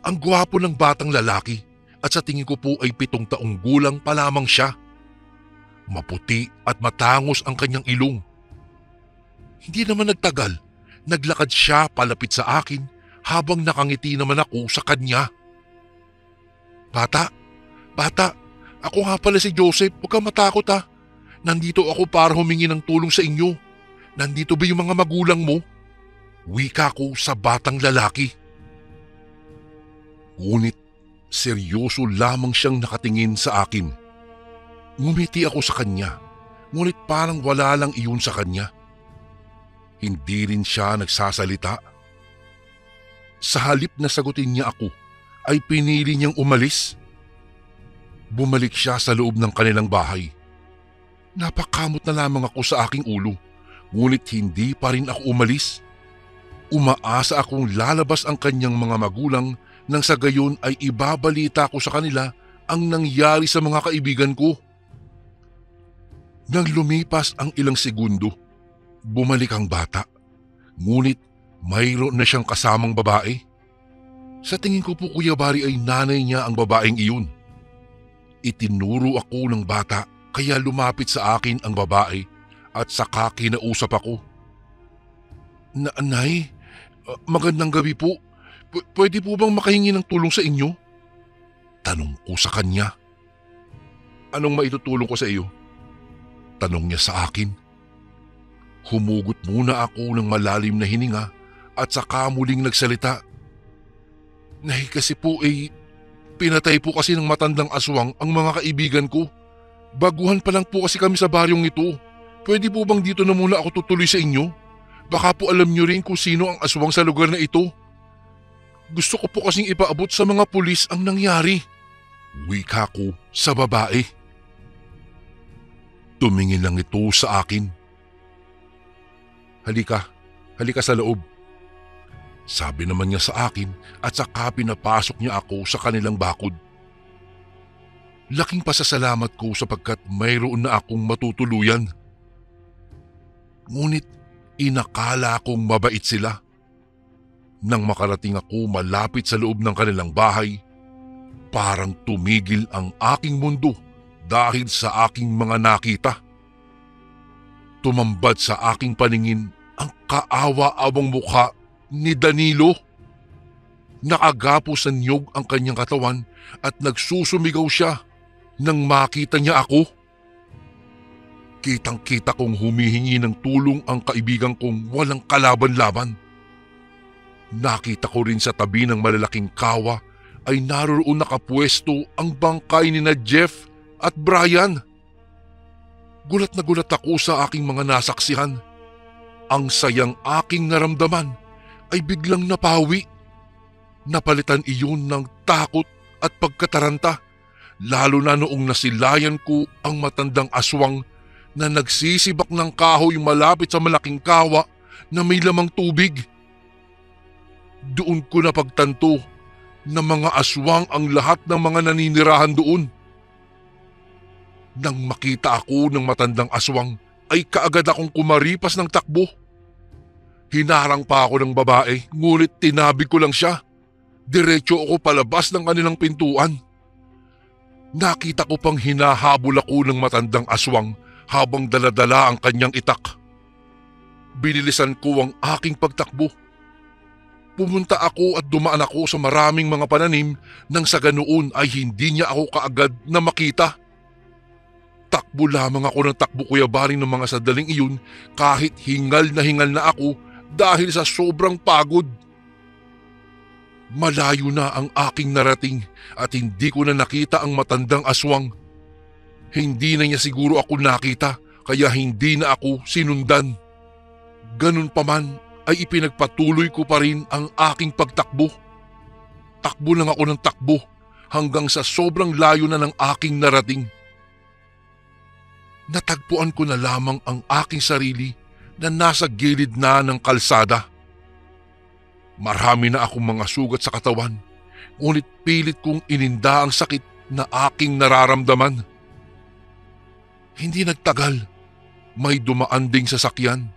Speaker 1: Ang gwapo ng batang lalaki at sa tingin ko po ay 7 taong gulang pa lamang siya. Maputi at matangos ang kanyang ilong. Hindi naman nagtagal, naglakad siya palapit sa akin habang nakangiti naman ako sa kanya. Bata, ako nga pala si Joseph, huwag kang matakot ha. Nandito ako para humingi ng tulong sa inyo. Nandito ba yung mga magulang mo? Wika ko sa batang lalaki. Ngunit seryoso lamang siyang nakatingin sa akin. Ngumiti ako sa kanya, ngunit parang wala lang iyon sa kanya. Hindi rin siya nagsasalita. Sa halip na sagutin niya ako, ay pinili niyang umalis. Bumalik siya sa loob ng kanilang bahay. Napakamot na lamang ako sa aking ulo, ngunit hindi pa rin ako umalis. Umaasa akong lalabas ang kanyang mga magulang nang sa gayon ay ibabalita ko sa kanila ang nangyari sa mga kaibigan ko. Nang lumipas ang ilang segundo, bumalik ang bata. Ngunit mayroon na siyang kasamang babae. Sa tingin ko po, Kuya Bari, ay nanay niya ang babaeng iyon. Itinuro ako ng bata kaya lumapit sa akin ang babae at saka kinausap ako. Nay, magandang gabi po. Pwede po bang makahingi ng tulong sa inyo? Tanong ko sa kanya. Anong maitutulong ko sa iyo? Tanong niya sa akin. Humugot muna ako ng malalim na hininga at saka muling nagsalita. Nay, kasi po pinatay po kasi ng matandang aswang ang mga kaibigan ko. Baguhan pa lang po kasi kami sa baryong ito. Pwede po bang dito na muna ako tutuloy sa inyo? Baka po alam niyo rin kung sino ang aswang sa lugar na ito. Gusto ko po kasing ipaabot sa mga pulis ang nangyari. Wika ko sa babae. Tumingin lang ito sa akin. Halika sa loob. Sabi naman niya sa akin at saka pinapasok niya ako sa kanilang bakod. Laking pasasalamat ko sapagkat mayroon na akong matutuluyan. Ngunit inakala kong mabait sila. Nang makarating ako malapit sa loob ng kanilang bahay, parang tumigil ang aking mundo dahil sa aking mga nakita. Tumambad sa aking paningin ang kaawa-awang mukha ni Danilo. Nakagapo sa niyog ang kanyang katawan at nagsusumigaw siya nang makita niya ako. Kitang-kita kong humihingi ng tulong ang kaibigan kong walang kalaban-laban. Nakita ko rin sa tabi ng malalaking kawa ay naroon nakapwesto ang bangkay ni na Jeff at Brian. Gulat na gulat ako sa aking mga nasaksihan. Ang sayang aking naramdaman ay biglang napawi. Napalitan iyon ng takot at pagkataranta, lalo na noong nasilayan ko ang matandang aswang na nagsisibak ng kahoy malapit sa malaking kawa na may lamang tubig. Doon ko napagtanto na mga aswang ang lahat ng mga naninirahan doon. Nang makita ako ng matandang aswang ay kaagad akong kumaripas ng takbo. Hinarang pa ako ng babae ngunit tinabi ko lang siya. Diretso ako palabas ng kanilang pintuan. Nakita ko pang hinahabol ako ng matandang aswang habang daladala ang kanyang itak. Binilisan ko ang aking pagtakbo. Pumunta ako at dumaan ako sa maraming mga pananim nang sa ganoon ay hindi niya ako kaagad na makita. Takbo lamang ako ng takbo, Kuya Bari, ng mga sandaling iyon kahit hingal na ako dahil sa sobrang pagod. Malayo na ang aking narating at hindi ko na nakita ang matandang aswang. Hindi na niya siguro ako nakita kaya hindi na ako sinundan. Ganun pa man ay ipinagpatuloy ko pa rin ang aking pagtakbo. Takbo lang ako ng takbo hanggang sa sobrang layo na ng aking narating. Natagpuan ko na lamang ang aking sarili na nasa gilid na ng kalsada. Marami na akong mga sugat sa katawan, ngunit pilit kong ininda ang sakit na aking nararamdaman. Hindi nagtagal, may dumaan ding sasakyan.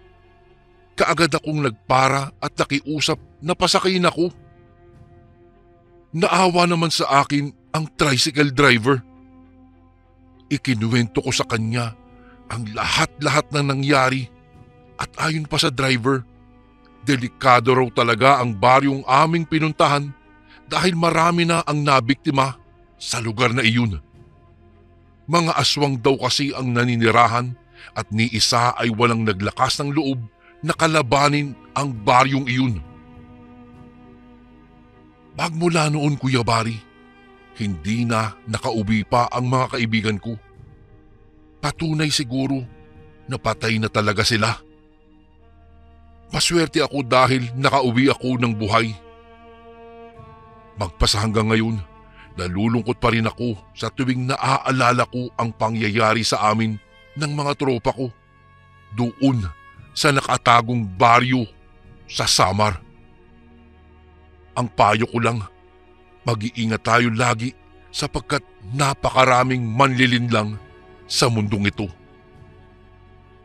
Speaker 1: Kaagad akong nagpara at nakiusap na pasakayin ako. Naawa naman sa akin ang tricycle driver. Ikinuwento ko sa kanya ang lahat-lahat na nangyari at ayon pa sa driver, delikado raw talaga ang baryong aming pinuntahan dahil marami na ang nabiktima sa lugar na iyon. Mga aswang daw kasi ang naninirahan at ni isa ay walang naglakas ng loob na kalabanin ang baryong iyon. Magmula noon, Kuya Bari, hindi na nakauwi pa ang mga kaibigan ko. Patunay siguro na patay na talaga sila. Maswerte ako dahil nakauwi ako ng buhay. Magpasa hanggang ngayon, nalulungkot pa rin ako sa tuwing naaalala ko ang pangyayari sa amin ng mga tropa ko doon sa nakatagong baryo sa Samar. Ang payo ko lang, mag-iingat tayo lagi sapagkat napakaraming manlilinlang sa mundong ito.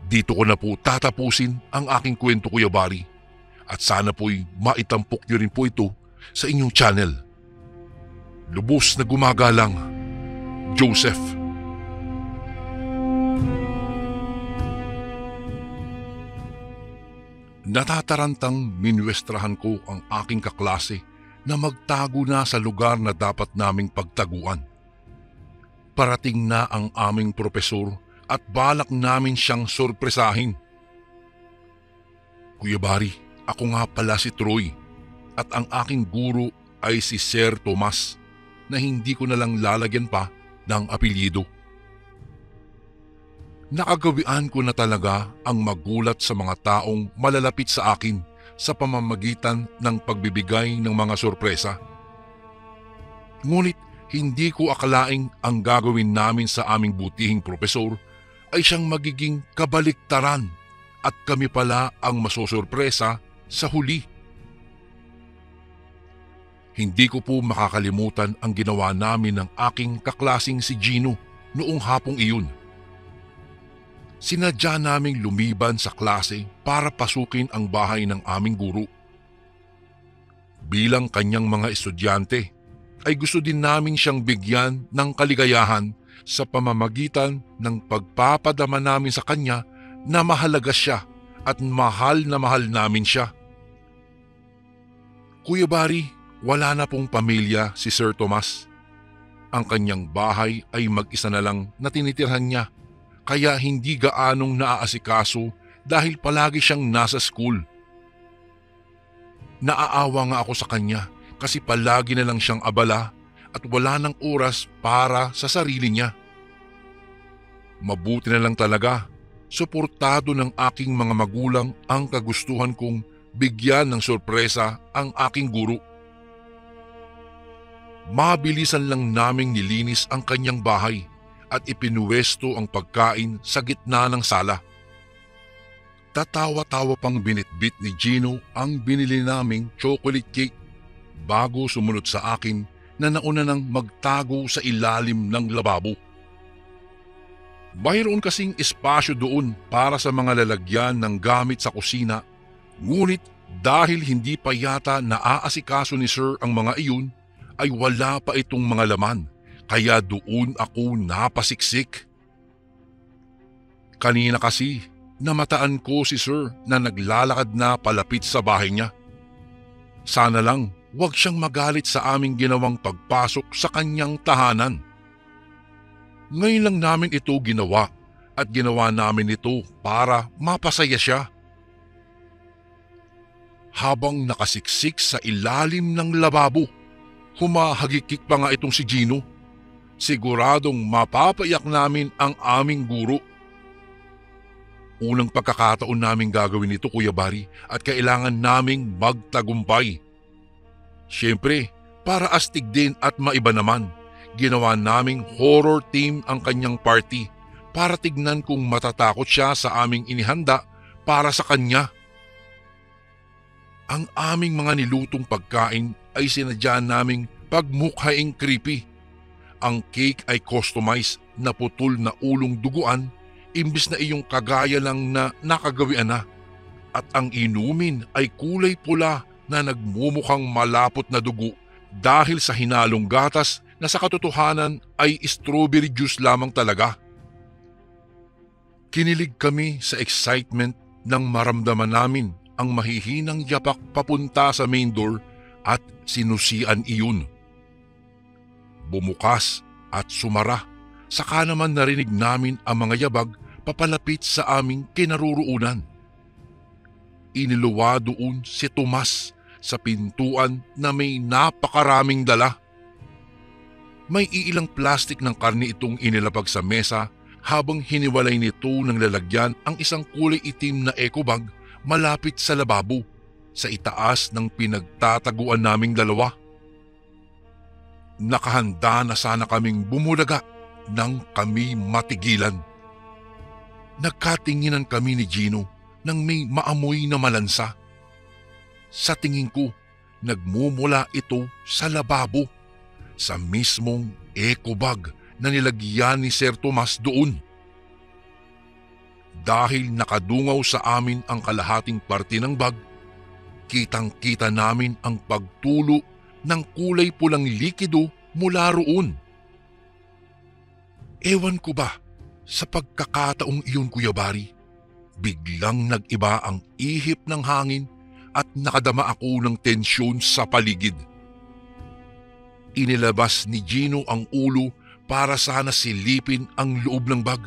Speaker 1: Dito ko na po tatapusin ang aking kwento, Kuya Bari, at sana po'y maitampok niyo rin po ito sa inyong channel. Lubos na gumagalang, Joseph. Natatarantang minwestrahan ko ang aking kaklase na magtago na sa lugar na dapat naming pagtaguan. Parating na ang aming propesor at balak namin siyang sorpresahin. Kuya Bari, ako nga pala si Troy at ang aking guro ay si Sir Tomas na hindi ko na lang lalagyan pa ng apelyido. Nakagawian ko na talaga ang magulat sa mga taong malalapit sa akin sa pamamagitan ng pagbibigay ng mga sorpresa. Ngunit hindi ko akalaing ang gagawin namin sa aming butihing propesor ay siyang magiging kabaliktaran at kami pala ang masosorpresa sa huli. Hindi ko po makakalimutan ang ginawa namin ng aking kaklasing si Gino noong hapong iyon. Sinadya naming lumiban sa klase para pasukin ang bahay ng aming guro. Bilang kanyang mga estudyante, ay gusto din namin siyang bigyan ng kaligayahan sa pamamagitan ng pagpapadama namin sa kanya na mahalaga siya at mahal na mahal namin siya. Kuya Bari, wala na pong pamilya si Sir Tomas. Ang kanyang bahay ay mag-isa na lang na tinitirhan niya, kaya hindi gaanong naaasikaso dahil palagi siyang nasa school. Naaawa nga ako sa kanya kasi palagi na lang siyang abala at wala ng oras para sa sarili niya. Mabuti na lang talaga, suportado ng aking mga magulang ang kagustuhan kong bigyan ng sorpresa ang aking guro. Mabilisan lang naming nilinis ang kanyang bahay at ipinuwesto ang pagkain sa gitna ng sala. Tatawa-tawa pang binitbit ni Gino ang binili naming chocolate cake bago sumunod sa akin na nauna nang magtago sa ilalim ng lababo. Mayroon kasing espasyo doon para sa mga lalagyan ng gamit sa kusina, ngunit dahil hindi pa yata naaasikaso ni Sir ang mga iyon, ay wala pa itong mga laman, kaya doon ako napasiksik. Kanina kasi, namataan ko si Sir na naglalakad na palapit sa bahay niya. Sana lang wag siyang magalit sa aming ginawang pagpasok sa kanyang tahanan. Ngayon lang namin ito ginawa at ginawa namin ito para mapasaya siya. Habang nakasiksik sa ilalim ng lababo, humahagikik pa nga itong si Gino. Siguradong mapapayak namin ang aming guro. Unang pagkakataon namin gagawin ito, Kuya Bari, at kailangan naming magtagumpay. Siyempre, para astig din at maiba naman, ginawa naming horror theme ang kanyang party para tignan kung matatakot siya sa aming inihanda para sa kanya. Ang aming mga nilutong pagkain ay sinadya naming pagmukhaing creepy. Ang cake ay customized na putol na ulong duguan imbis na iyong kagaya lang na nakagawian na. At ang inumin ay kulay pula na nagmumukhang malapot na dugo dahil sa hinalong gatas na sa katotohanan ay strawberry juice lamang talaga. Kinilig kami sa excitement nang maramdaman namin ang mahihinang yapak papunta sa main door at sinusian iyon. Bumukas at sumara, saka naman narinig namin ang mga yabag papalapit sa aming kinaruruunan. Iniluwa doon si Tomas sa pintuan na may napakaraming dala. May iilang plastik ng karne itong inilapag sa mesa habang hiniwalay nito ng lalagyan ang isang kulay itim na eco bag malapit sa lababo sa itaas ng pinagtataguan naming dalawa. Nakahanda na sana kaming bumulaga nang kami matigilan. Nagkatinginan kami ni Gino nang may maamoy na malansa. Sa tingin ko, nagmumula ito sa lababo, sa mismong eco bag na nilagyan ni Sir Tomas doon. Dahil nakadungaw sa amin ang kalahating parte ng bag, kitang-kita namin ang pagtulo ng kulay pulang likido mula roon. Ewan ko ba, sa pagkakataong iyon, Kuya Bari, biglang nag-iba ang ihip ng hangin at nakadama ako ng tensyon sa paligid. Inilabas ni Gino ang ulo para sana silipin ang loob ng bag,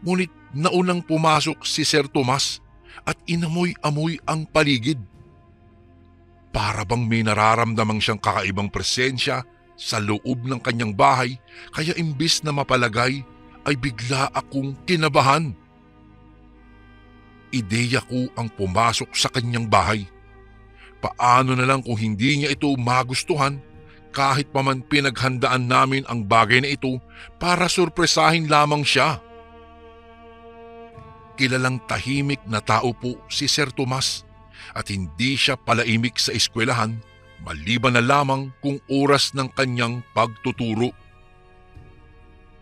Speaker 1: ngunit naunang pumasok si Sir Tomas at inamoy-amoy ang paligid. Para bang may nararamdamang siyang kakaibang presensya sa loob ng kanyang bahay, kaya imbis na mapalagay ay bigla akong kinabahan. Ideya ko ang pumasok sa kanyang bahay. Paano na lang kung hindi niya ito magustuhan kahit pa man pinaghandaan namin ang bagay na ito para sorpresahin lamang siya. Kilalang tahimik na tao po si Sir Tomas at hindi siya palaimik sa eskwelahan maliban na lamang kung oras ng kanyang pagtuturo.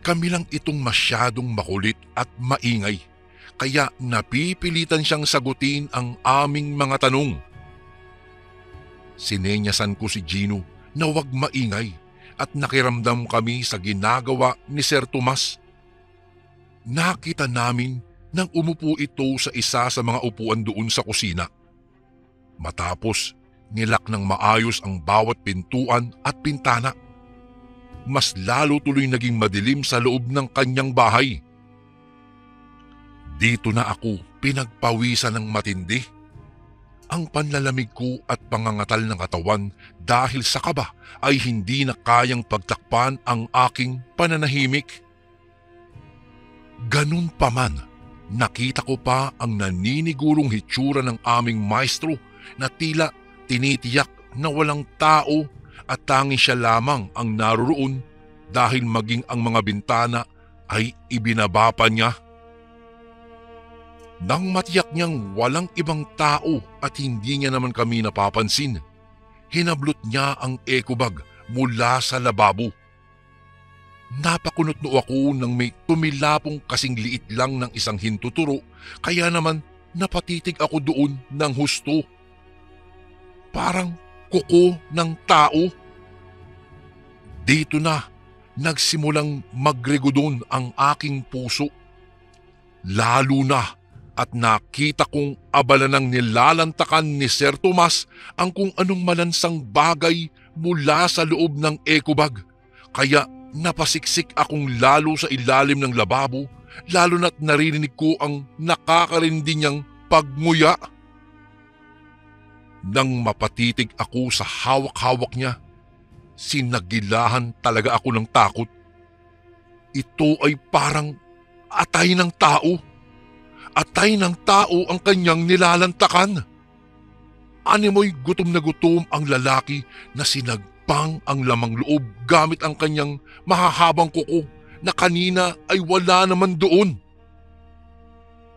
Speaker 1: Kami lang itong masyadong makulit at maingay, kaya napipilitan siyang sagutin ang aming mga tanong. Sinenyasan ko si Gino na huwag maingay at nakiramdam kami sa ginagawa ni Sir Tomas. Nakita namin nang umupo ito sa isa sa mga upuan doon sa kusina. Matapos, nilak ng maayos ang bawat pintuan at pintana. Mas lalo tuloy naging madilim sa loob ng kanyang bahay. Dito na ako pinagpawisan ng matindi. Ang panlalamig ko at pangangatal ng katawan dahil sa kaba ay hindi na kayang pagtakpan ang aking pananahimik. Ganun pa man, nakita ko pa ang naninigurong hitsura ng aming maestro na tila tinitiyak na walang tao at tanging siya lamang ang naroon dahil maging ang mga bintana ay ibinaba pa niya. Nang matiyak niyang walang ibang tao at hindi niya naman kami napapansin, hinablot niya ang eco bag mula sa lababo. Napakunot-no ako nang may tumilapong kasing liit lang ng isang hintuturo, kaya naman napatitig ako doon ng husto. Parang kuko ng tao. Dito na nagsimulang magregodon ang aking puso. Lalo na at nakita kong abala ng nilalantakan ni Sir Tomas ang kung anong malansang bagay mula sa loob ng eco bag. Kaya napasiksik akong lalo sa ilalim ng lababo, lalo na't narinig ko ang nakakarindi niyang pagmuya. Nang mapatitig ako sa hawak-hawak niya, sinagilahan talaga ako ng takot. Ito ay parang atay ng tao. Atay ng tao ang kanyang nilalantakan. Animoy gutom na gutom ang lalaki na sinagpang ang lamang loob gamit ang kanyang mahahabang kuko na kanina ay wala naman doon.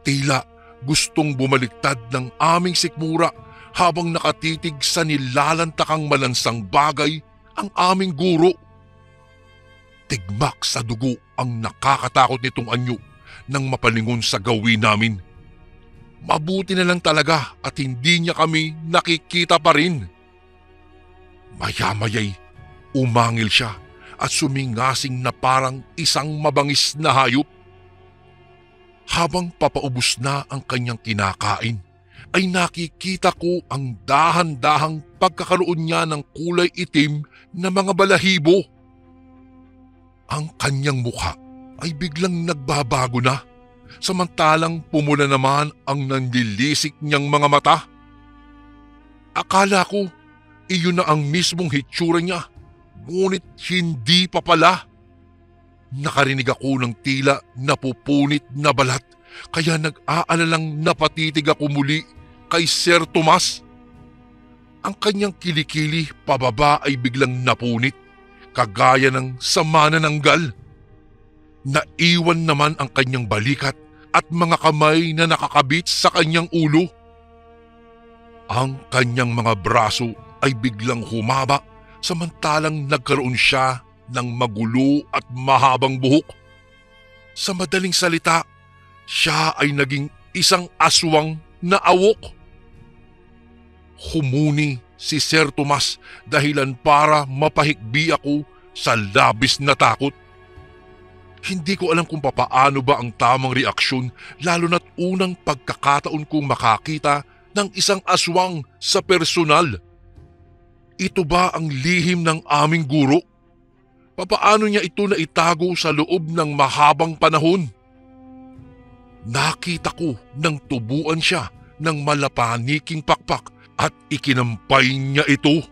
Speaker 1: Tila gustong bumaliktad ng aming sikmura habang nakatitig sa nilalantakang malansang bagay ang aming guro. Tigmak sa dugo ang nakakatakot nitong anyo nang mapalingon sa gawin namin. Mabuti na lang talaga at hindi niya kami nakikita pa rin. Maya-maya'y umangil siya at sumingasing na parang isang mabangis na hayop. Habang papaubos na ang kanyang kinakain, ay nakikita ko ang dahan-dahang pagkakaroon niya ng kulay itim na mga balahibo. Ang kanyang mukha ay biglang nagbabago na, samantalang pumula naman ang nanlilisik niyang mga mata. Akala ko iyon na ang mismong hitsura niya, ngunit hindi pa pala. Nakarinig ako ng tila napupunit na balat, kaya nag-aalalang napatitig ako muli kay Sir Tomas. Ang kanyang kilikili pababa ay biglang napunit, kagaya ng sama na nanggal. Naiwan naman ang kanyang balikat at mga kamay na nakakabit sa kanyang ulo. Ang kanyang mga braso ay biglang humaba, samantalang nagkaroon siya ng magulo at mahabang buhok. Sa madaling salita, siya ay naging isang aswang na awok. Humuni si Sir Tomas dahilan para mapahikbi ako sa labis na takot. Hindi ko alam kung papaano ba ang tamang reaksyon, lalo na't unang pagkakataon kong makakita ng isang aswang sa personal. Ito ba ang lihim ng aming guro? Papaano niya ito naitago sa loob ng mahabang panahon? Nakita ko nang tubuan siya ng malapaniking pakpak at ikinampay niya ito.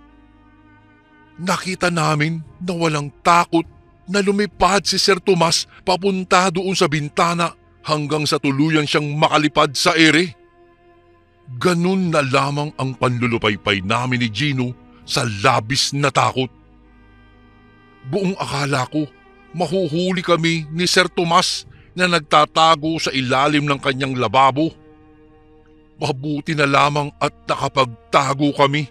Speaker 1: Nakita namin na walang takot na lumipad si Sir Tomas papunta doon sa bintana hanggang sa tuluyan siyang makalipad sa ere. Ganun na lamang ang panlulupaypay namin ni Gino sa labis na takot. Buong akala ko mahuhuli kami ni Sir Tomas na nagtatago sa ilalim ng kanyang lababo. Mabuti na lamang at nakapagtago kami.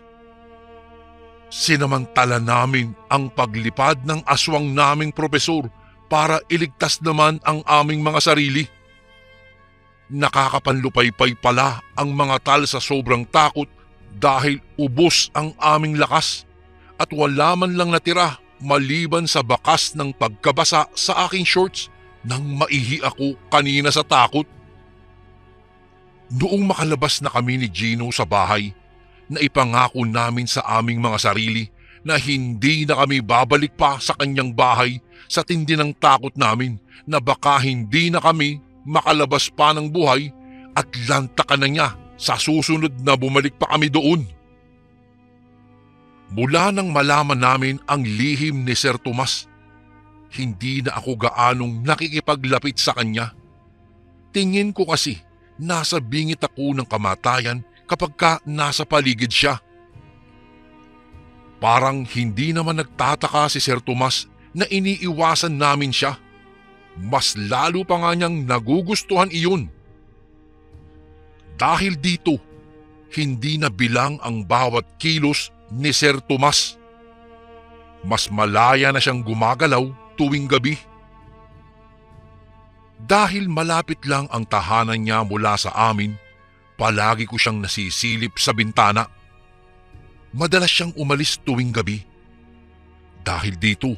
Speaker 1: Sinamantala namin ang paglipad ng aswang naming propesor para iligtas naman ang aming mga sarili. Nakakapanlupaypay pala ang mga tal sa sobrang takot dahil ubos ang aming lakas at wala man lang natira maliban sa bakas ng pagkabasa sa aking shorts nang maihi ako kanina sa takot. Noong makalabas na kami ni Gino sa bahay, naipangako namin sa aming mga sarili na hindi na kami babalik pa sa kanyang bahay sa tindi ng takot namin na baka hindi na kami makalabas pa ng buhay at lantakan na niya Sa susunod na bumalik pa kami doon. Mula nang malaman namin ang lihim ni Sir Tomas, hindi na ako gaanong nakikipaglapit sa kanya. Tingin ko kasi nasa bingit ako ng kamatayan kapag nasa paligid siya. Parang hindi naman nagtataka si Sir Tomas na iniiwasan namin siya. Mas lalo pa nga niyang nagugustuhan iyon. Dahil dito, hindi na bilang ang bawat kilos ni Sir Tomas. Mas malaya na siyang gumagalaw tuwing gabi. Dahil malapit lang ang tahanan niya mula sa amin, palagi ko siyang nasisilip sa bintana. Madalas siyang umalis tuwing gabi. Dahil dito,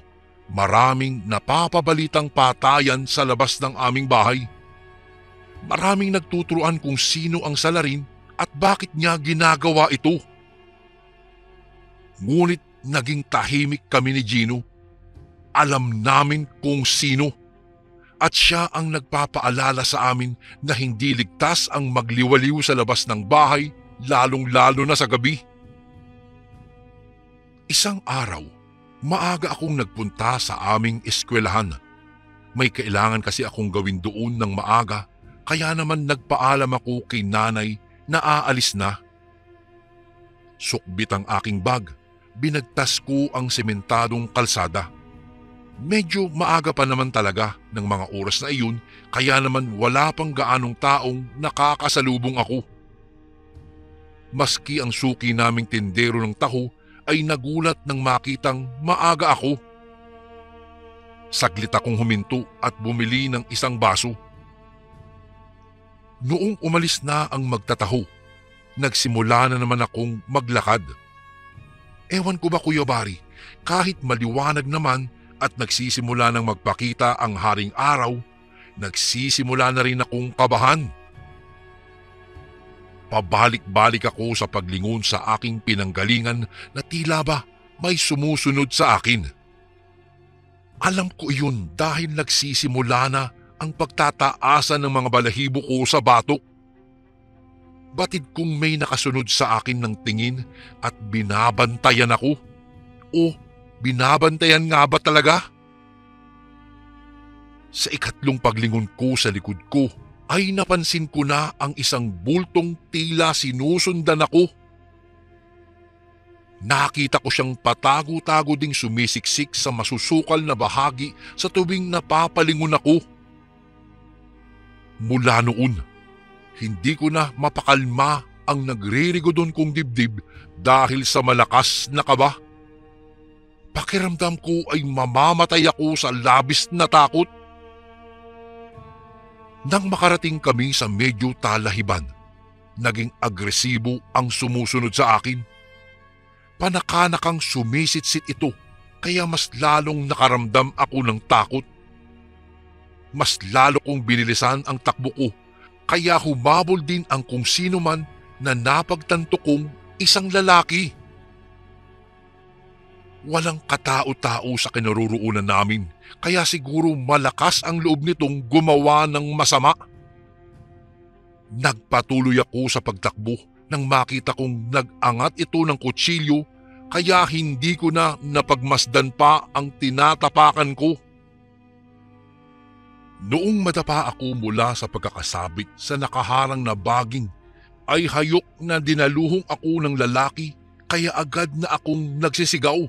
Speaker 1: maraming napapabalitang patayan sa labas ng aming bahay. Maraming nagtuturuan kung sino ang salarin at bakit niya ginagawa ito. Ngunit naging tahimik kami ni Gino. Alam namin kung sino. At siya ang nagpapaalala sa amin na hindi ligtas ang magliwaliw sa labas ng bahay, lalong-lalo na sa gabi. Isang araw, maaga akong nagpunta sa aming eskwelahan. May kailangan kasi akong gawin doon ng maaga, kaya naman nagpaalam ako kay nanay na aalis na. Sukbit ang aking bag, binagtas ko ang sementadong kalsada. Medyo maaga pa naman talaga ng mga oras na iyon, kaya naman wala pang gaanong taong nakakasalubong ako. Maski ang suki naming tindero ng taho ay nagulat nang makitang maaga ako. Saglit akong huminto at bumili ng isang baso. Noong umalis na ang magtataho, nagsimula na naman akong maglakad. Ewan ko ba Kuya Bari, kahit maliwanag naman at nagsisimula ng magpakita ang haring araw, nagsisimula na rin akong kabahan. Pabalik-balik ako sa paglingon sa aking pinanggalingan na tila ba may sumusunod sa akin. Alam ko iyon dahil nagsisimula na ang pagtataasan ng mga balahibo ko sa batok. Batid kong may nakasunod sa akin ng tingin at binabantayan ako. O binabantayan nga ba talaga? Sa ikatlong paglingon ko sa likod ko, ay napansin ko na ang isang bultong tila sinusundan ako. Nakita ko siyang patago-tago ding sumisiksik sa masusukal na bahagi sa tuwing napapalingon ako. Mula noon, hindi ko na mapakalma ang nagririgodon kong dibdib dahil sa malakas na kaba. Pakiramdam ko ay mamamatay ako sa labis na takot. Nang makarating kami sa medyo talahiban, naging agresibo ang sumusunod sa akin. Panakanakang sumisit-sit ito, kaya mas lalong nakaramdam ako ng takot. Mas lalo kong binilisan ang takbo ko, kaya humabol din ang kung sino man na napagtanto kong isang lalaki. Walang katao-tao sa kinaroroonan namin, kaya siguro malakas ang loob nitong gumawa ng masama. Nagpatuloy ako sa pagtakbo nang makita kong nag-angat ito ng kutsilyo, kaya hindi ko na napagmasdan pa ang tinatapakan ko. Noong madapa ako mula sa pagkakasabit sa nakaharang na baging, ay hayok na dinaluhong ako ng lalaki, kaya agad na akong nagsisigaw.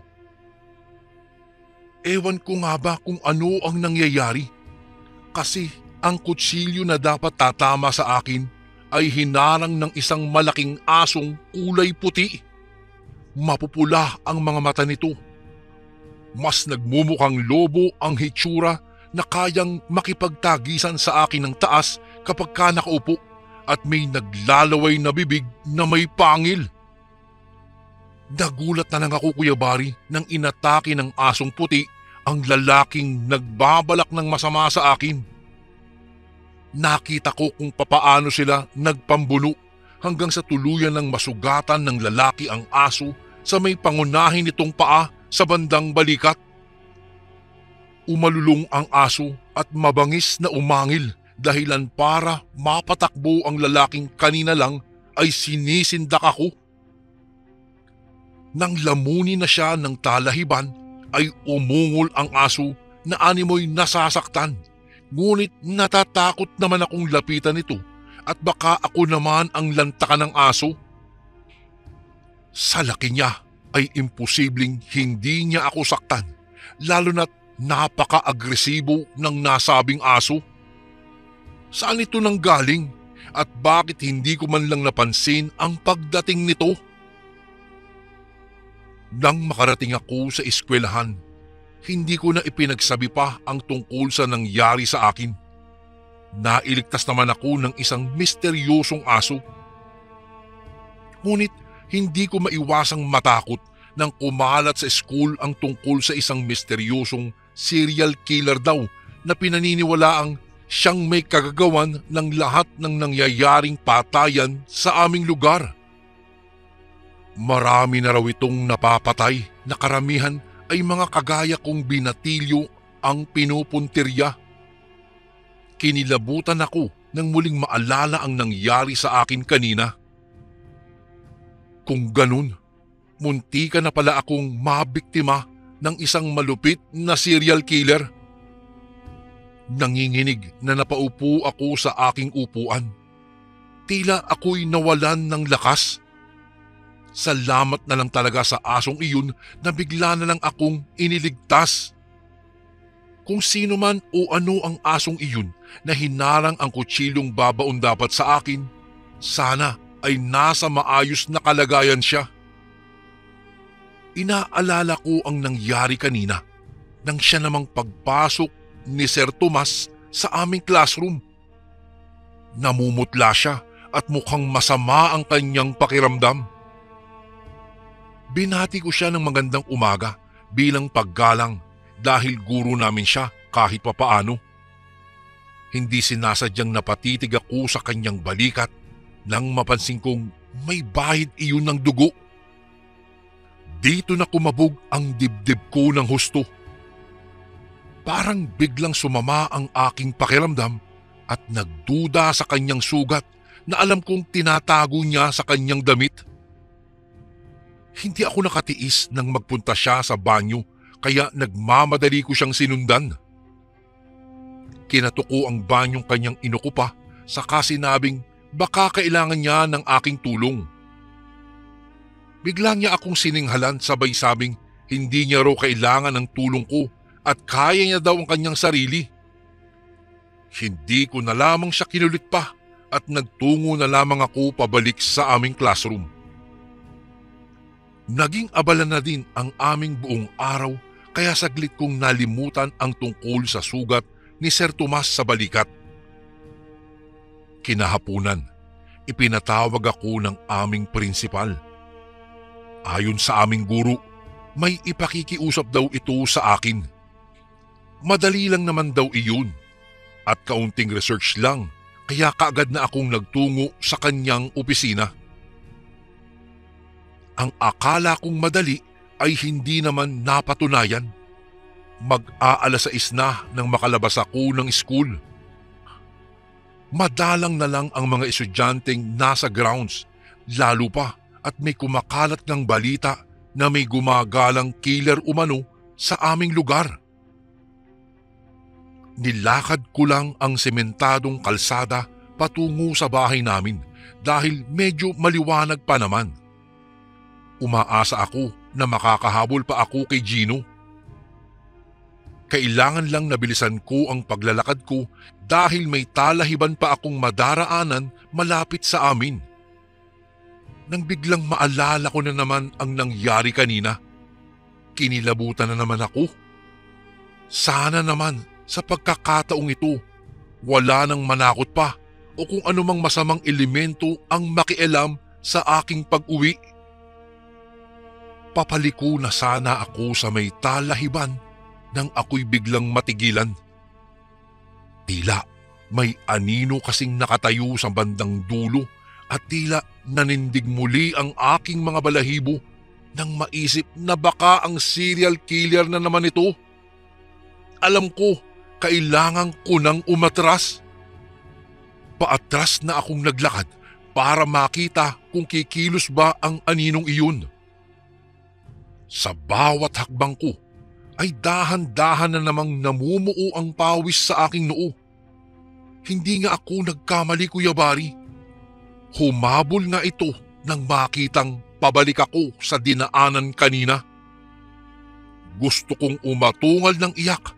Speaker 1: Ewan ko nga ba kung ano ang nangyayari, kasi ang kutsilyo na dapat tatama sa akin ay hinarang ng isang malaking asong kulay puti. Mapupula ang mga mata nito. Mas nagmumukhang lobo ang hitsura na kayang makipagtagisan sa akin ng taas kapag nakaupo, at may naglalaway na bibig na may pangil. Nagulat na lang ako Kuya Bari nang inatake ng asong puti ang lalaking nagbabalak ng masama sa akin. Nakita ko kung papaano sila nagpambuno hanggang sa tuluyan ng masugatan ng lalaki ang aso sa may pangunahin nitong paa sa bandang balikat. Umalulong ang aso at mabangis na umangil, dahilan para mapatakbo ang lalaking kanina lang ay sinisindak ako. Nang lamunin na siya ng talahiban ay umungol ang aso na animoy nasasaktan. Ngunit natatakot naman akong lapitan ito at baka ako naman ang lantakan ng aso. Sa laki niya ay imposibleng hindi niya ako saktan, lalo na't napaka-agresibo ng nasabing aso. Saan ito nanggaling at bakit hindi ko man lang napansin ang pagdating nito? Nang makarating ako sa eskwelahan, hindi ko na ipinagsabi pa ang tungkol sa nangyari sa akin. Nailigtas naman ako ng isang misteryosong aso. Ngunit hindi ko maiwasang matakot nang kumalat sa school ang tungkol sa isang misteryosong serial killer daw na pinaniniwalaang siyang may kagagawan ng lahat ng nangyayaring patayan sa aming lugar. Marami na raw itong napapatay na karamihan ay mga kagaya kong binatilyo ang pinupuntirya. Kinilabutan ako nang muling maalala ang nangyari sa akin kanina. Kung ganun, muntika na pala akong mabiktima ng isang malupit na serial killer. Nanginginig na napaupo ako sa aking upuan. Tila ako'y nawalan ng lakas. Salamat na lang talaga sa asong iyon na bigla na lang akong iniligtas. Kung sino man o ano ang asong iyon na hinarang ang kutsilong babaon dapat sa akin, sana ay nasa maayos na kalagayan siya. Inaalala ko ang nangyari kanina nang siya namang pagpasok ni Sir Tomas sa aming classroom. Namumutla siya at mukhang masama ang kanyang pakiramdam. Binati ko siya ng magandang umaga bilang paggalang dahil guro namin siya kahit papaano. Hindi sinasadyang napatitig ako sa kanyang balikat nang mapansin kong may bahid iyon ng dugo. Dito na kumabog ang dibdib ko ng husto. Parang biglang sumama ang aking pakiramdam at nagduda sa kanyang sugat na alam kong tinatago niya sa kanyang damit. Hindi ako nakatiis nang magpunta siya sa banyo kaya nagmamadali ko siyang sinundan. Kinatuko ang banyong kanyang inukupa saka sinabing baka kailangan niya ng aking tulong. Bigla niya akong sininghalan sabay sabing hindi niya raw kailangan ng tulong ko at kaya niya daw ang kanyang sarili. Hindi ko na lamang siya kinulit pa at nagtungo na lamang ako pabalik sa aming classroom. Naging abala na din ang aming buong araw kaya saglit kong nalimutan ang tungkol sa sugat ni Sir Tomas sa balikat. Kinahapunan, ipinatawag ako ng aming prinsipal. Ayon sa aming guro, may ipakikiusap daw ito sa akin. Madali lang naman daw iyon at kaunting research lang kaya kaagad na akong nagtungo sa kanyang opisina. Ang akala kong madali ay hindi naman napatunayan. Mag-aalas 6 na nang makalabas ako ng school. Madalang na lang ang mga estudyanteng nasa grounds, lalo pa at may kumakalat ng balita na may gumagalang killer umano sa aming lugar. Nilakad ko lang ang sementadong kalsada patungo sa bahay namin dahil medyo maliwanag pa naman. Umaasa ako na makakahabol pa ako kay Gino. Kailangan lang nabilisan ko ang paglalakad ko dahil may talahiban pa akong madaraanan malapit sa amin. Nang biglang maalala ko na naman ang nangyari kanina, kinilabutan na naman ako. Sana naman sa pagkakataong ito, wala nang manakot pa o kung anumang masamang elemento ang makialam sa aking pag-uwi. Papaliko na sana ako sa may talahiban nang ako'y biglang matigilan. Tila may anino kasing nakatayo sa bandang dulo at tila nanindig muli ang aking mga balahibo nang maisip na baka ang serial killer na naman ito. Alam ko, kailangan ko nang umatras. Paatras na akong naglakad para makita kung kikilos ba ang aninong iyon. Sa bawat hakbang ko ay dahan-dahan na namang namumuo ang pawis sa aking noo. Hindi nga ako nagkamali, Kuya Bari. Humabol nga ito nang makitang pabalik ako sa dinaanan kanina. Gusto kong umatungal ng iyak.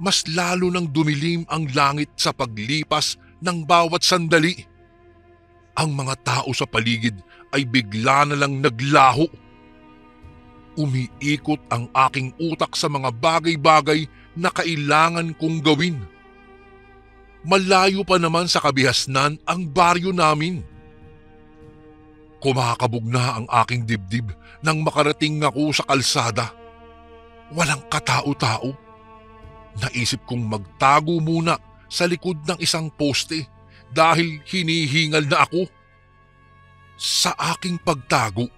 Speaker 1: Mas lalo nang dumilim ang langit sa paglipas ng bawat sandali. Ang mga tao sa paligid ay bigla na lang naglaho. Umiikot ang aking utak sa mga bagay-bagay na kailangan kong gawin. Malayo pa naman sa kabihasnan ang baryo namin. Kumakabog na ang aking dibdib nang makarating ako sa kalsada. Walang katao-tao. Naisip kong magtago muna sa likod ng isang poste dahil hinihingal na ako. Sa aking pagtago,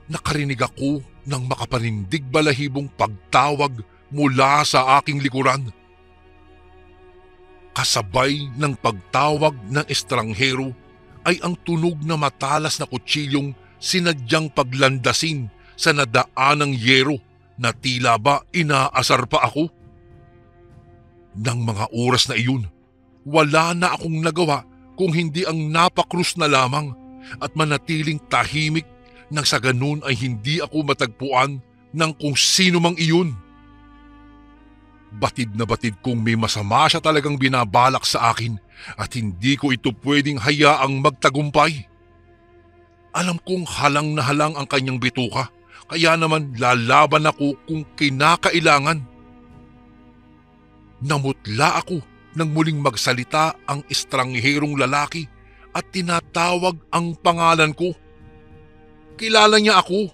Speaker 1: nakarinig ako ng makapanindig balahibong pagtawag mula sa aking likuran. Kasabay ng pagtawag ng estranghero ay ang tunog na matalas na kutsilyong sinadyang paglandasin sa nadaanang yero na tila ba inaasar pa ako. Nang mga oras na iyon, wala na akong nagawa kung hindi ang napakrus na lamang at manatiling tahimik nang sa ganun ay hindi ako matagpuan ng kung sino mang iyon. Batid na batid kong may masama siya talagang binabalak sa akin at hindi ko ito pwedeng hayaang magtagumpay. Alam kong halang na halang ang kanyang bituka, kaya naman lalaban ako kung kinakailangan. Namutla ako nang muling magsalita ang estrangherong lalaki at tinatawag ang pangalan ko. Kilala niya ako.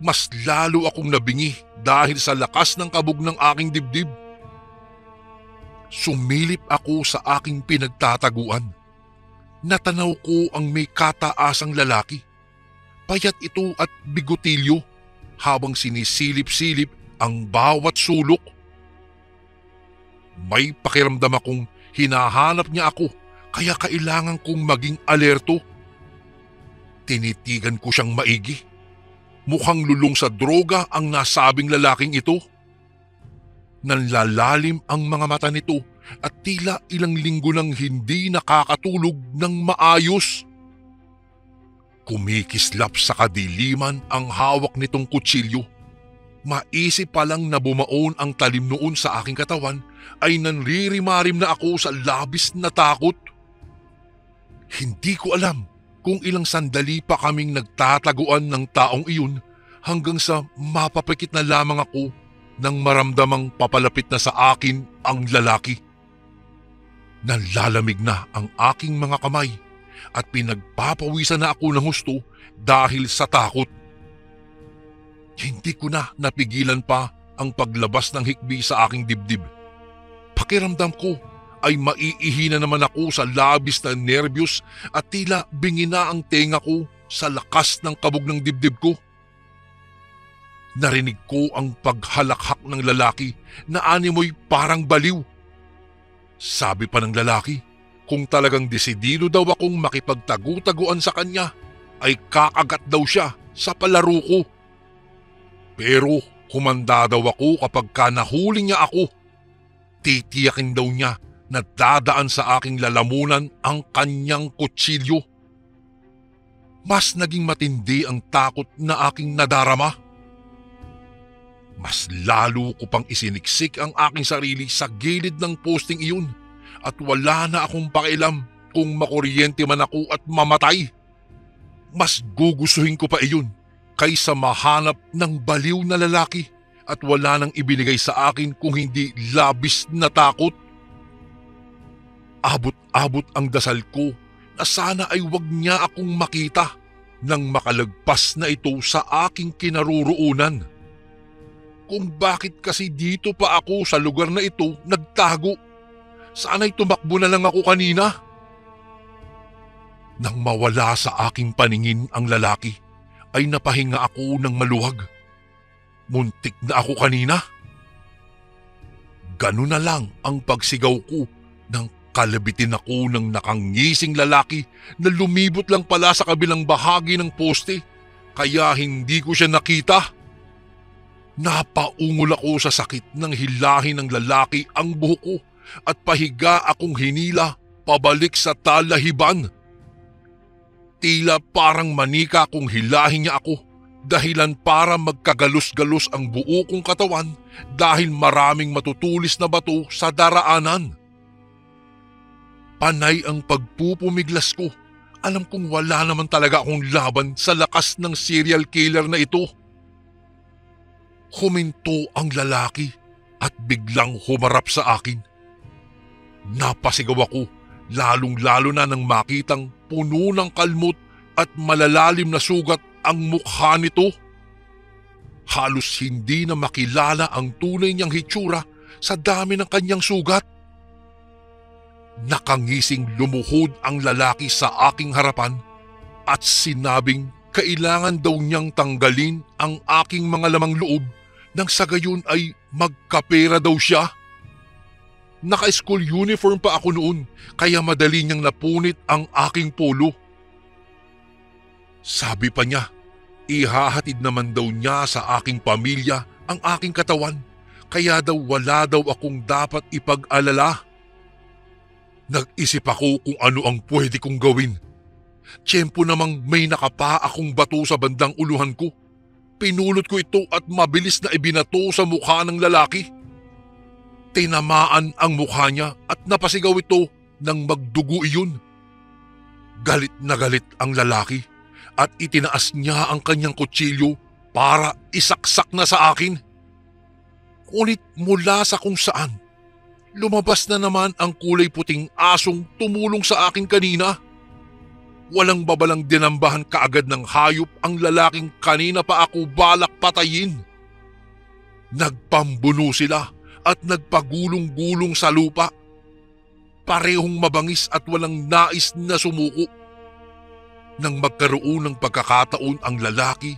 Speaker 1: Mas lalo akong nabingi dahil sa lakas ng kabog ng aking dibdib. Sumilip ako sa aking pinagtataguan. Natanaw ko ang may kataasang lalaki. Payat ito at bigotilyo habang sinisilip-silip ang bawat sulok. May pakiramdam akong hinahanap niya ako kaya kailangan kong maging alerto. Tinitigan ko siyang maigi. Mukhang lulong sa droga ang nasabing lalaking ito. Nanlalalim ang mga mata nito at tila ilang linggo nang hindi nakakatulog ng maayos. Kumikislap sa kadiliman ang hawak nitong kutsilyo. Maisip pa lang na bumaon ang talim noon sa aking katawan ay nanririmarim na ako sa labis na takot. Hindi ko alam kung ilang sandali pa kaming nagtataguan ng taong iyon hanggang sa mapapikit na lamang ako nang maramdamang papalapit na sa akin ang lalaki. Nalalamig na ang aking mga kamay at pinagpapawisan na ako ng husto dahil sa takot. Hindi ko na napigilan pa ang paglabas ng hikbi sa aking dibdib. Pakiramdam ko ay maiihi na naman ako sa labis na nerbiyos at tila bingi na ang tenga ko sa lakas ng kabog ng dibdib ko. Narinig ko ang paghalakhak ng lalaki na animoy parang baliw. Sabi pa ng lalaki, kung talagang desidido daw akong makipagtagu-taguan sa kanya, ay kakagat daw siya sa palaro ko. Pero humanda daw ako kapag nahuli niya ako. Titiyakin daw niya na dadaan sa aking lalamunan ang kanyang kutsilyo. Mas naging matindi ang takot na aking nadarama. Mas lalo ko pang isiniksik ang aking sarili sa gilid ng posting iyon at wala na akong pakialam kung makuryente man ako at mamatay. Mas gugustuhin ko pa iyon kaysa mahanap ng baliw na lalaki at wala nang ibinigay sa akin kung hindi labis na takot. Abot-abot ang dasal ko na sana ay wag niya akong makita nang makalagpas na ito sa aking kinaroroonan. Kung bakit kasi dito pa ako sa lugar na ito nagtago? Sana'y tumakbo na lang ako kanina. Nang mawala sa aking paningin ang lalaki, ay napahinga ako ng maluwag. Muntik na ako kanina. Ganun na lang ang pagsigaw ko nang Kalabitin ako ng nakangising lalaki na lumibot lang pala sa kabilang bahagi ng poste, kaya hindi ko siya nakita. Napaungol ako sa sakit ng hilahin ng lalaki ang buhok ko at pahiga akong hinila pabalik sa talahiban. Tila parang manika kung hilahin niya ako, dahilan para magkagalos-galos ang buo kong katawan dahil maraming matutulis na bato sa daraanan. Panay ang pagpupumiglas ko. Alam kong wala naman talaga akong laban sa lakas ng serial killer na ito. Huminto ang lalaki at biglang humarap sa akin. Napasigaw ako, lalong-lalo na nang makitang puno ng kalmot at malalalim na sugat ang mukha nito. Halos hindi na makilala ang tunay niyang hitsura sa dami ng kanyang sugat. Nakangising lumuhod ang lalaki sa aking harapan at sinabing kailangan daw niyang tanggalin ang aking mga lamang loob nang sa gayon ay magkapera daw siya. Naka-school uniform pa ako noon kaya madali niyang napunit ang aking polo. Sabi pa niya, ihahatid naman daw niya sa aking pamilya ang aking katawan kaya daw wala daw akong dapat ipag-alala. Nag-isip ako kung ano ang pwede kong gawin. Tiyempo namang may nakapa akong bato sa bandang uluhan ko. Pinulot ko ito at mabilis na ibinato sa mukha ng lalaki. Tinamaan ang mukha niya at napasigaw ito nang magdugo iyon. Galit na galit ang lalaki at itinaas niya ang kanyang kutsilyo para isaksak na sa akin. Ngunit mula sa kung saan, lumabas na naman ang kulay puting asong tumulong sa akin kanina. Walang babalang dinambahan kaagad ng hayop ang lalaking kanina pa ako balak patayin. Nagpambuno sila at nagpagulong-gulong sa lupa. Parehong mabangis at walang nais na sumuko. Nang magkaroon ng pagkakataon ang lalaki,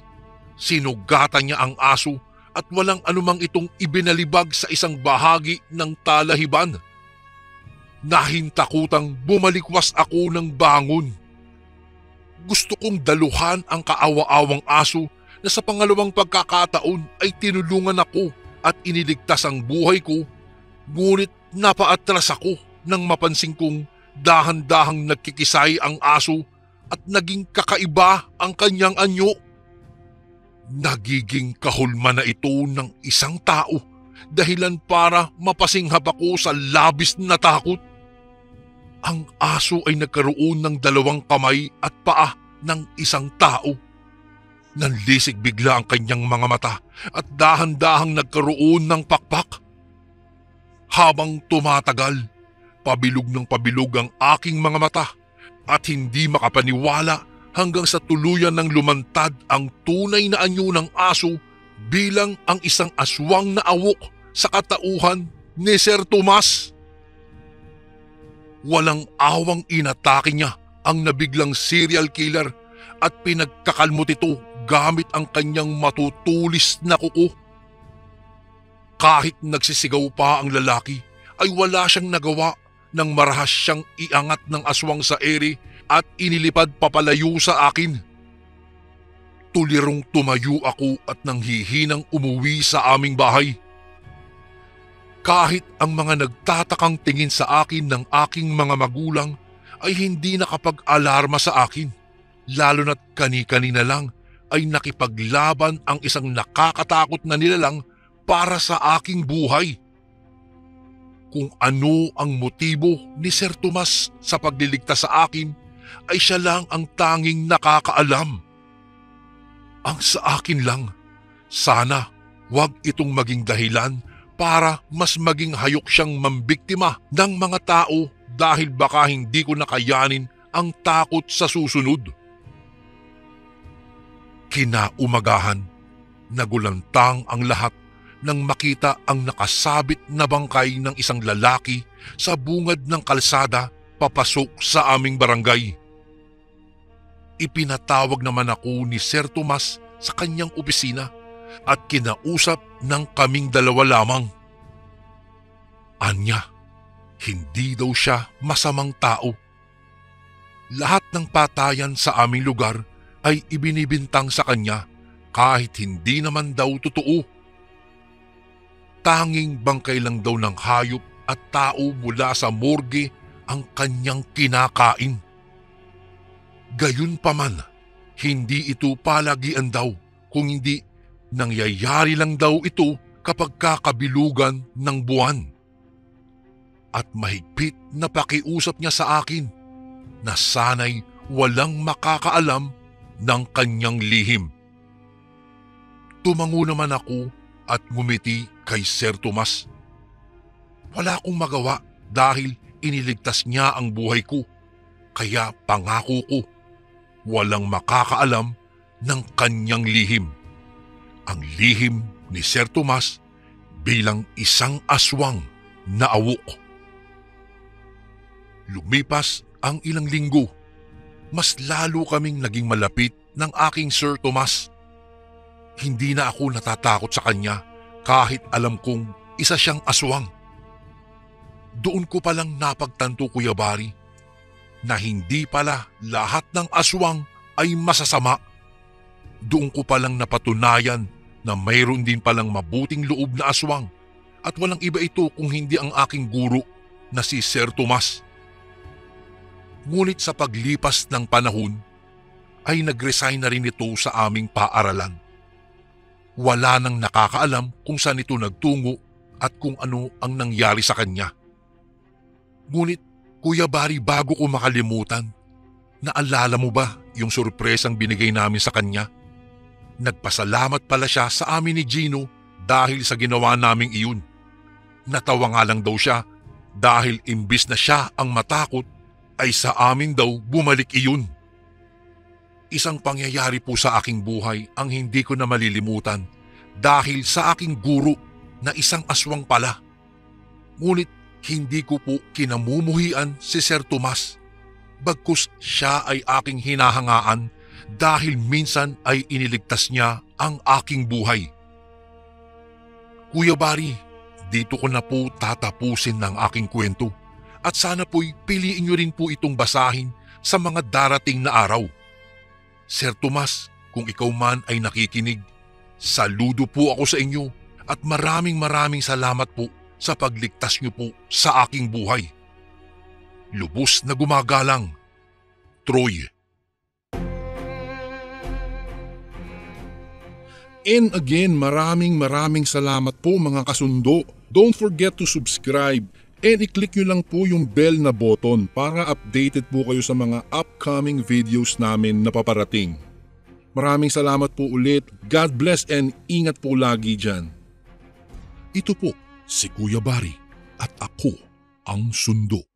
Speaker 1: sinugatan niya ang aso at walang anumang itong ibinalibag sa isang bahagi ng talahiban. Nahintakutang bumalikwas ako ng bangon. Gusto kong daluhan ang kaawa-awang aso na sa pangalawang pagkakataon ay tinulungan ako at iniligtas ang buhay ko, ngunit napaatras ako nang mapansin kong dahan-dahang nagkikisay ang aso at naging kakaiba ang kanyang anyo. Nagiging kahulma na ito ng isang tao, dahilan para mapasinghap ako sa labis na takot. Ang aso ay nagkaroon ng 2 kamay at paa ng isang tao. Nanlisig bigla ang kanyang mga mata at dahan-dahang nagkaroon ng pakpak. Habang tumatagal, pabilog ng pabilog ang aking mga mata at hindi makapaniwala hanggang sa tuluyan ng lumantad ang tunay na anyo ng aso bilang ang isang aswang na awok sa katauhan ni Sir Tomas. Walang awang inatake niya ang nabiglang serial killer at pinagkakalmot ito gamit ang kanyang matutulis na kuko. Kahit nagsisigaw pa ang lalaki ay wala siyang nagawa nang marahas siyang iangat ng aswang sa ere at inilipad papalayo sa akin. Tulirong tumayo ako at nanghihinang umuwi sa aming bahay. Kahit ang mga nagtatakang tingin sa akin ng aking mga magulang ay hindi nakapag-alarma sa akin, lalo na't kani-kanina lang ay nakipaglaban ang isang nakakatakot na nilalang para sa aking buhay. Kung ano ang motibo ni Sir Tomas sa pagliligtas sa akin, ay siya lang ang tanging nakakaalam. Ang sa akin lang, sana wag itong maging dahilan para mas maging hayok siyang mambiktima ng mga tao dahil baka hindi ko nakayanin ang takot sa susunod. Kinaumagahan, nagulantang ang lahat nang makita ang nakasabit na bangkay ng isang lalaki sa bungad ng kalsada papasok sa aming barangay. Ipinatawag naman ako ni Sir Tomas sa kanyang opisina at kinausap ng kaming 2 lamang. Anya, Hindi daw siya masamang tao. Lahat ng patayan sa aming lugar ay ibinibintang sa kanya kahit hindi naman daw totoo. Tanging bangkay lang daw ng hayop at tao mula sa morgue ang kanyang kinakain. Gayunpaman, hindi ito palagian daw, kung hindi nangyayari lang daw ito kapag kakabilugan ng buwan. At mahigpit na pakiusap niya sa akin na sana'y walang makakaalam ng kanyang lihim. Tumango naman ako at ngumiti kay Sir Tomas. Wala akong magawa dahil iniligtas niya ang buhay ko, kaya pangako ko, walang makakaalam ng kanyang lihim. Ang lihim ni Sir Tomas bilang isang aswang na awok. Lumipas ang ilang linggo, mas lalo kaming naging malapit ng aking Sir Tomas. Hindi na ako natatakot sa kanya kahit alam kong isa siyang aswang. Doon ko palang napagtanto, Kuya Bari, na hindi pala lahat ng aswang ay masasama. Doon ko palang napatunayan na mayroon din palang mabuting loob na aswang at walang iba ito kung hindi ang aking guro na si Sir Tomas. Ngunit sa paglipas ng panahon ay nag-resign na rin ito sa aming paaralan. Wala nang nakakaalam kung saan ito nagtungo at kung ano ang nangyari sa kanya. Ngunit Kuya Bari, bago ko makalimutan, naalala mo ba yung sorpresang binigay namin sa kanya? Nagpasalamat pala siya sa amin ni Gino dahil sa ginawa naming iyon. Natawa nga lang daw siya dahil imbis na siya ang matakot ay sa amin daw bumalik iyon. Isang pangyayari po sa aking buhay ang hindi ko na malilimutan dahil sa aking guro na isang aswang pala. Ngunit hindi ko po kinamumuhian si Sir Tomas, bagkus siya ay aking hinahangaan dahil minsan ay iniligtas niya ang aking buhay. Kuya Bari, dito ko na po tatapusin ng aking kwento. At sana po'y piliin niyo rin po itong basahin sa mga darating na araw. Sir Tomas, kung ikaw man ay nakikinig, saludo po ako sa inyo at maraming salamat po sa pagligtas niyo po sa aking buhay. Lubos na gumagalang, Troy.
Speaker 2: And again, maraming salamat po mga kasundo. Don't forget to subscribe. And i-click nyo lang po yung bell na button para updated po kayo sa mga upcoming videos namin na paparating. Maraming salamat po ulit. God bless and ingat po lagi dyan.
Speaker 1: Ito po si Kuya Bari at ako ang sundo.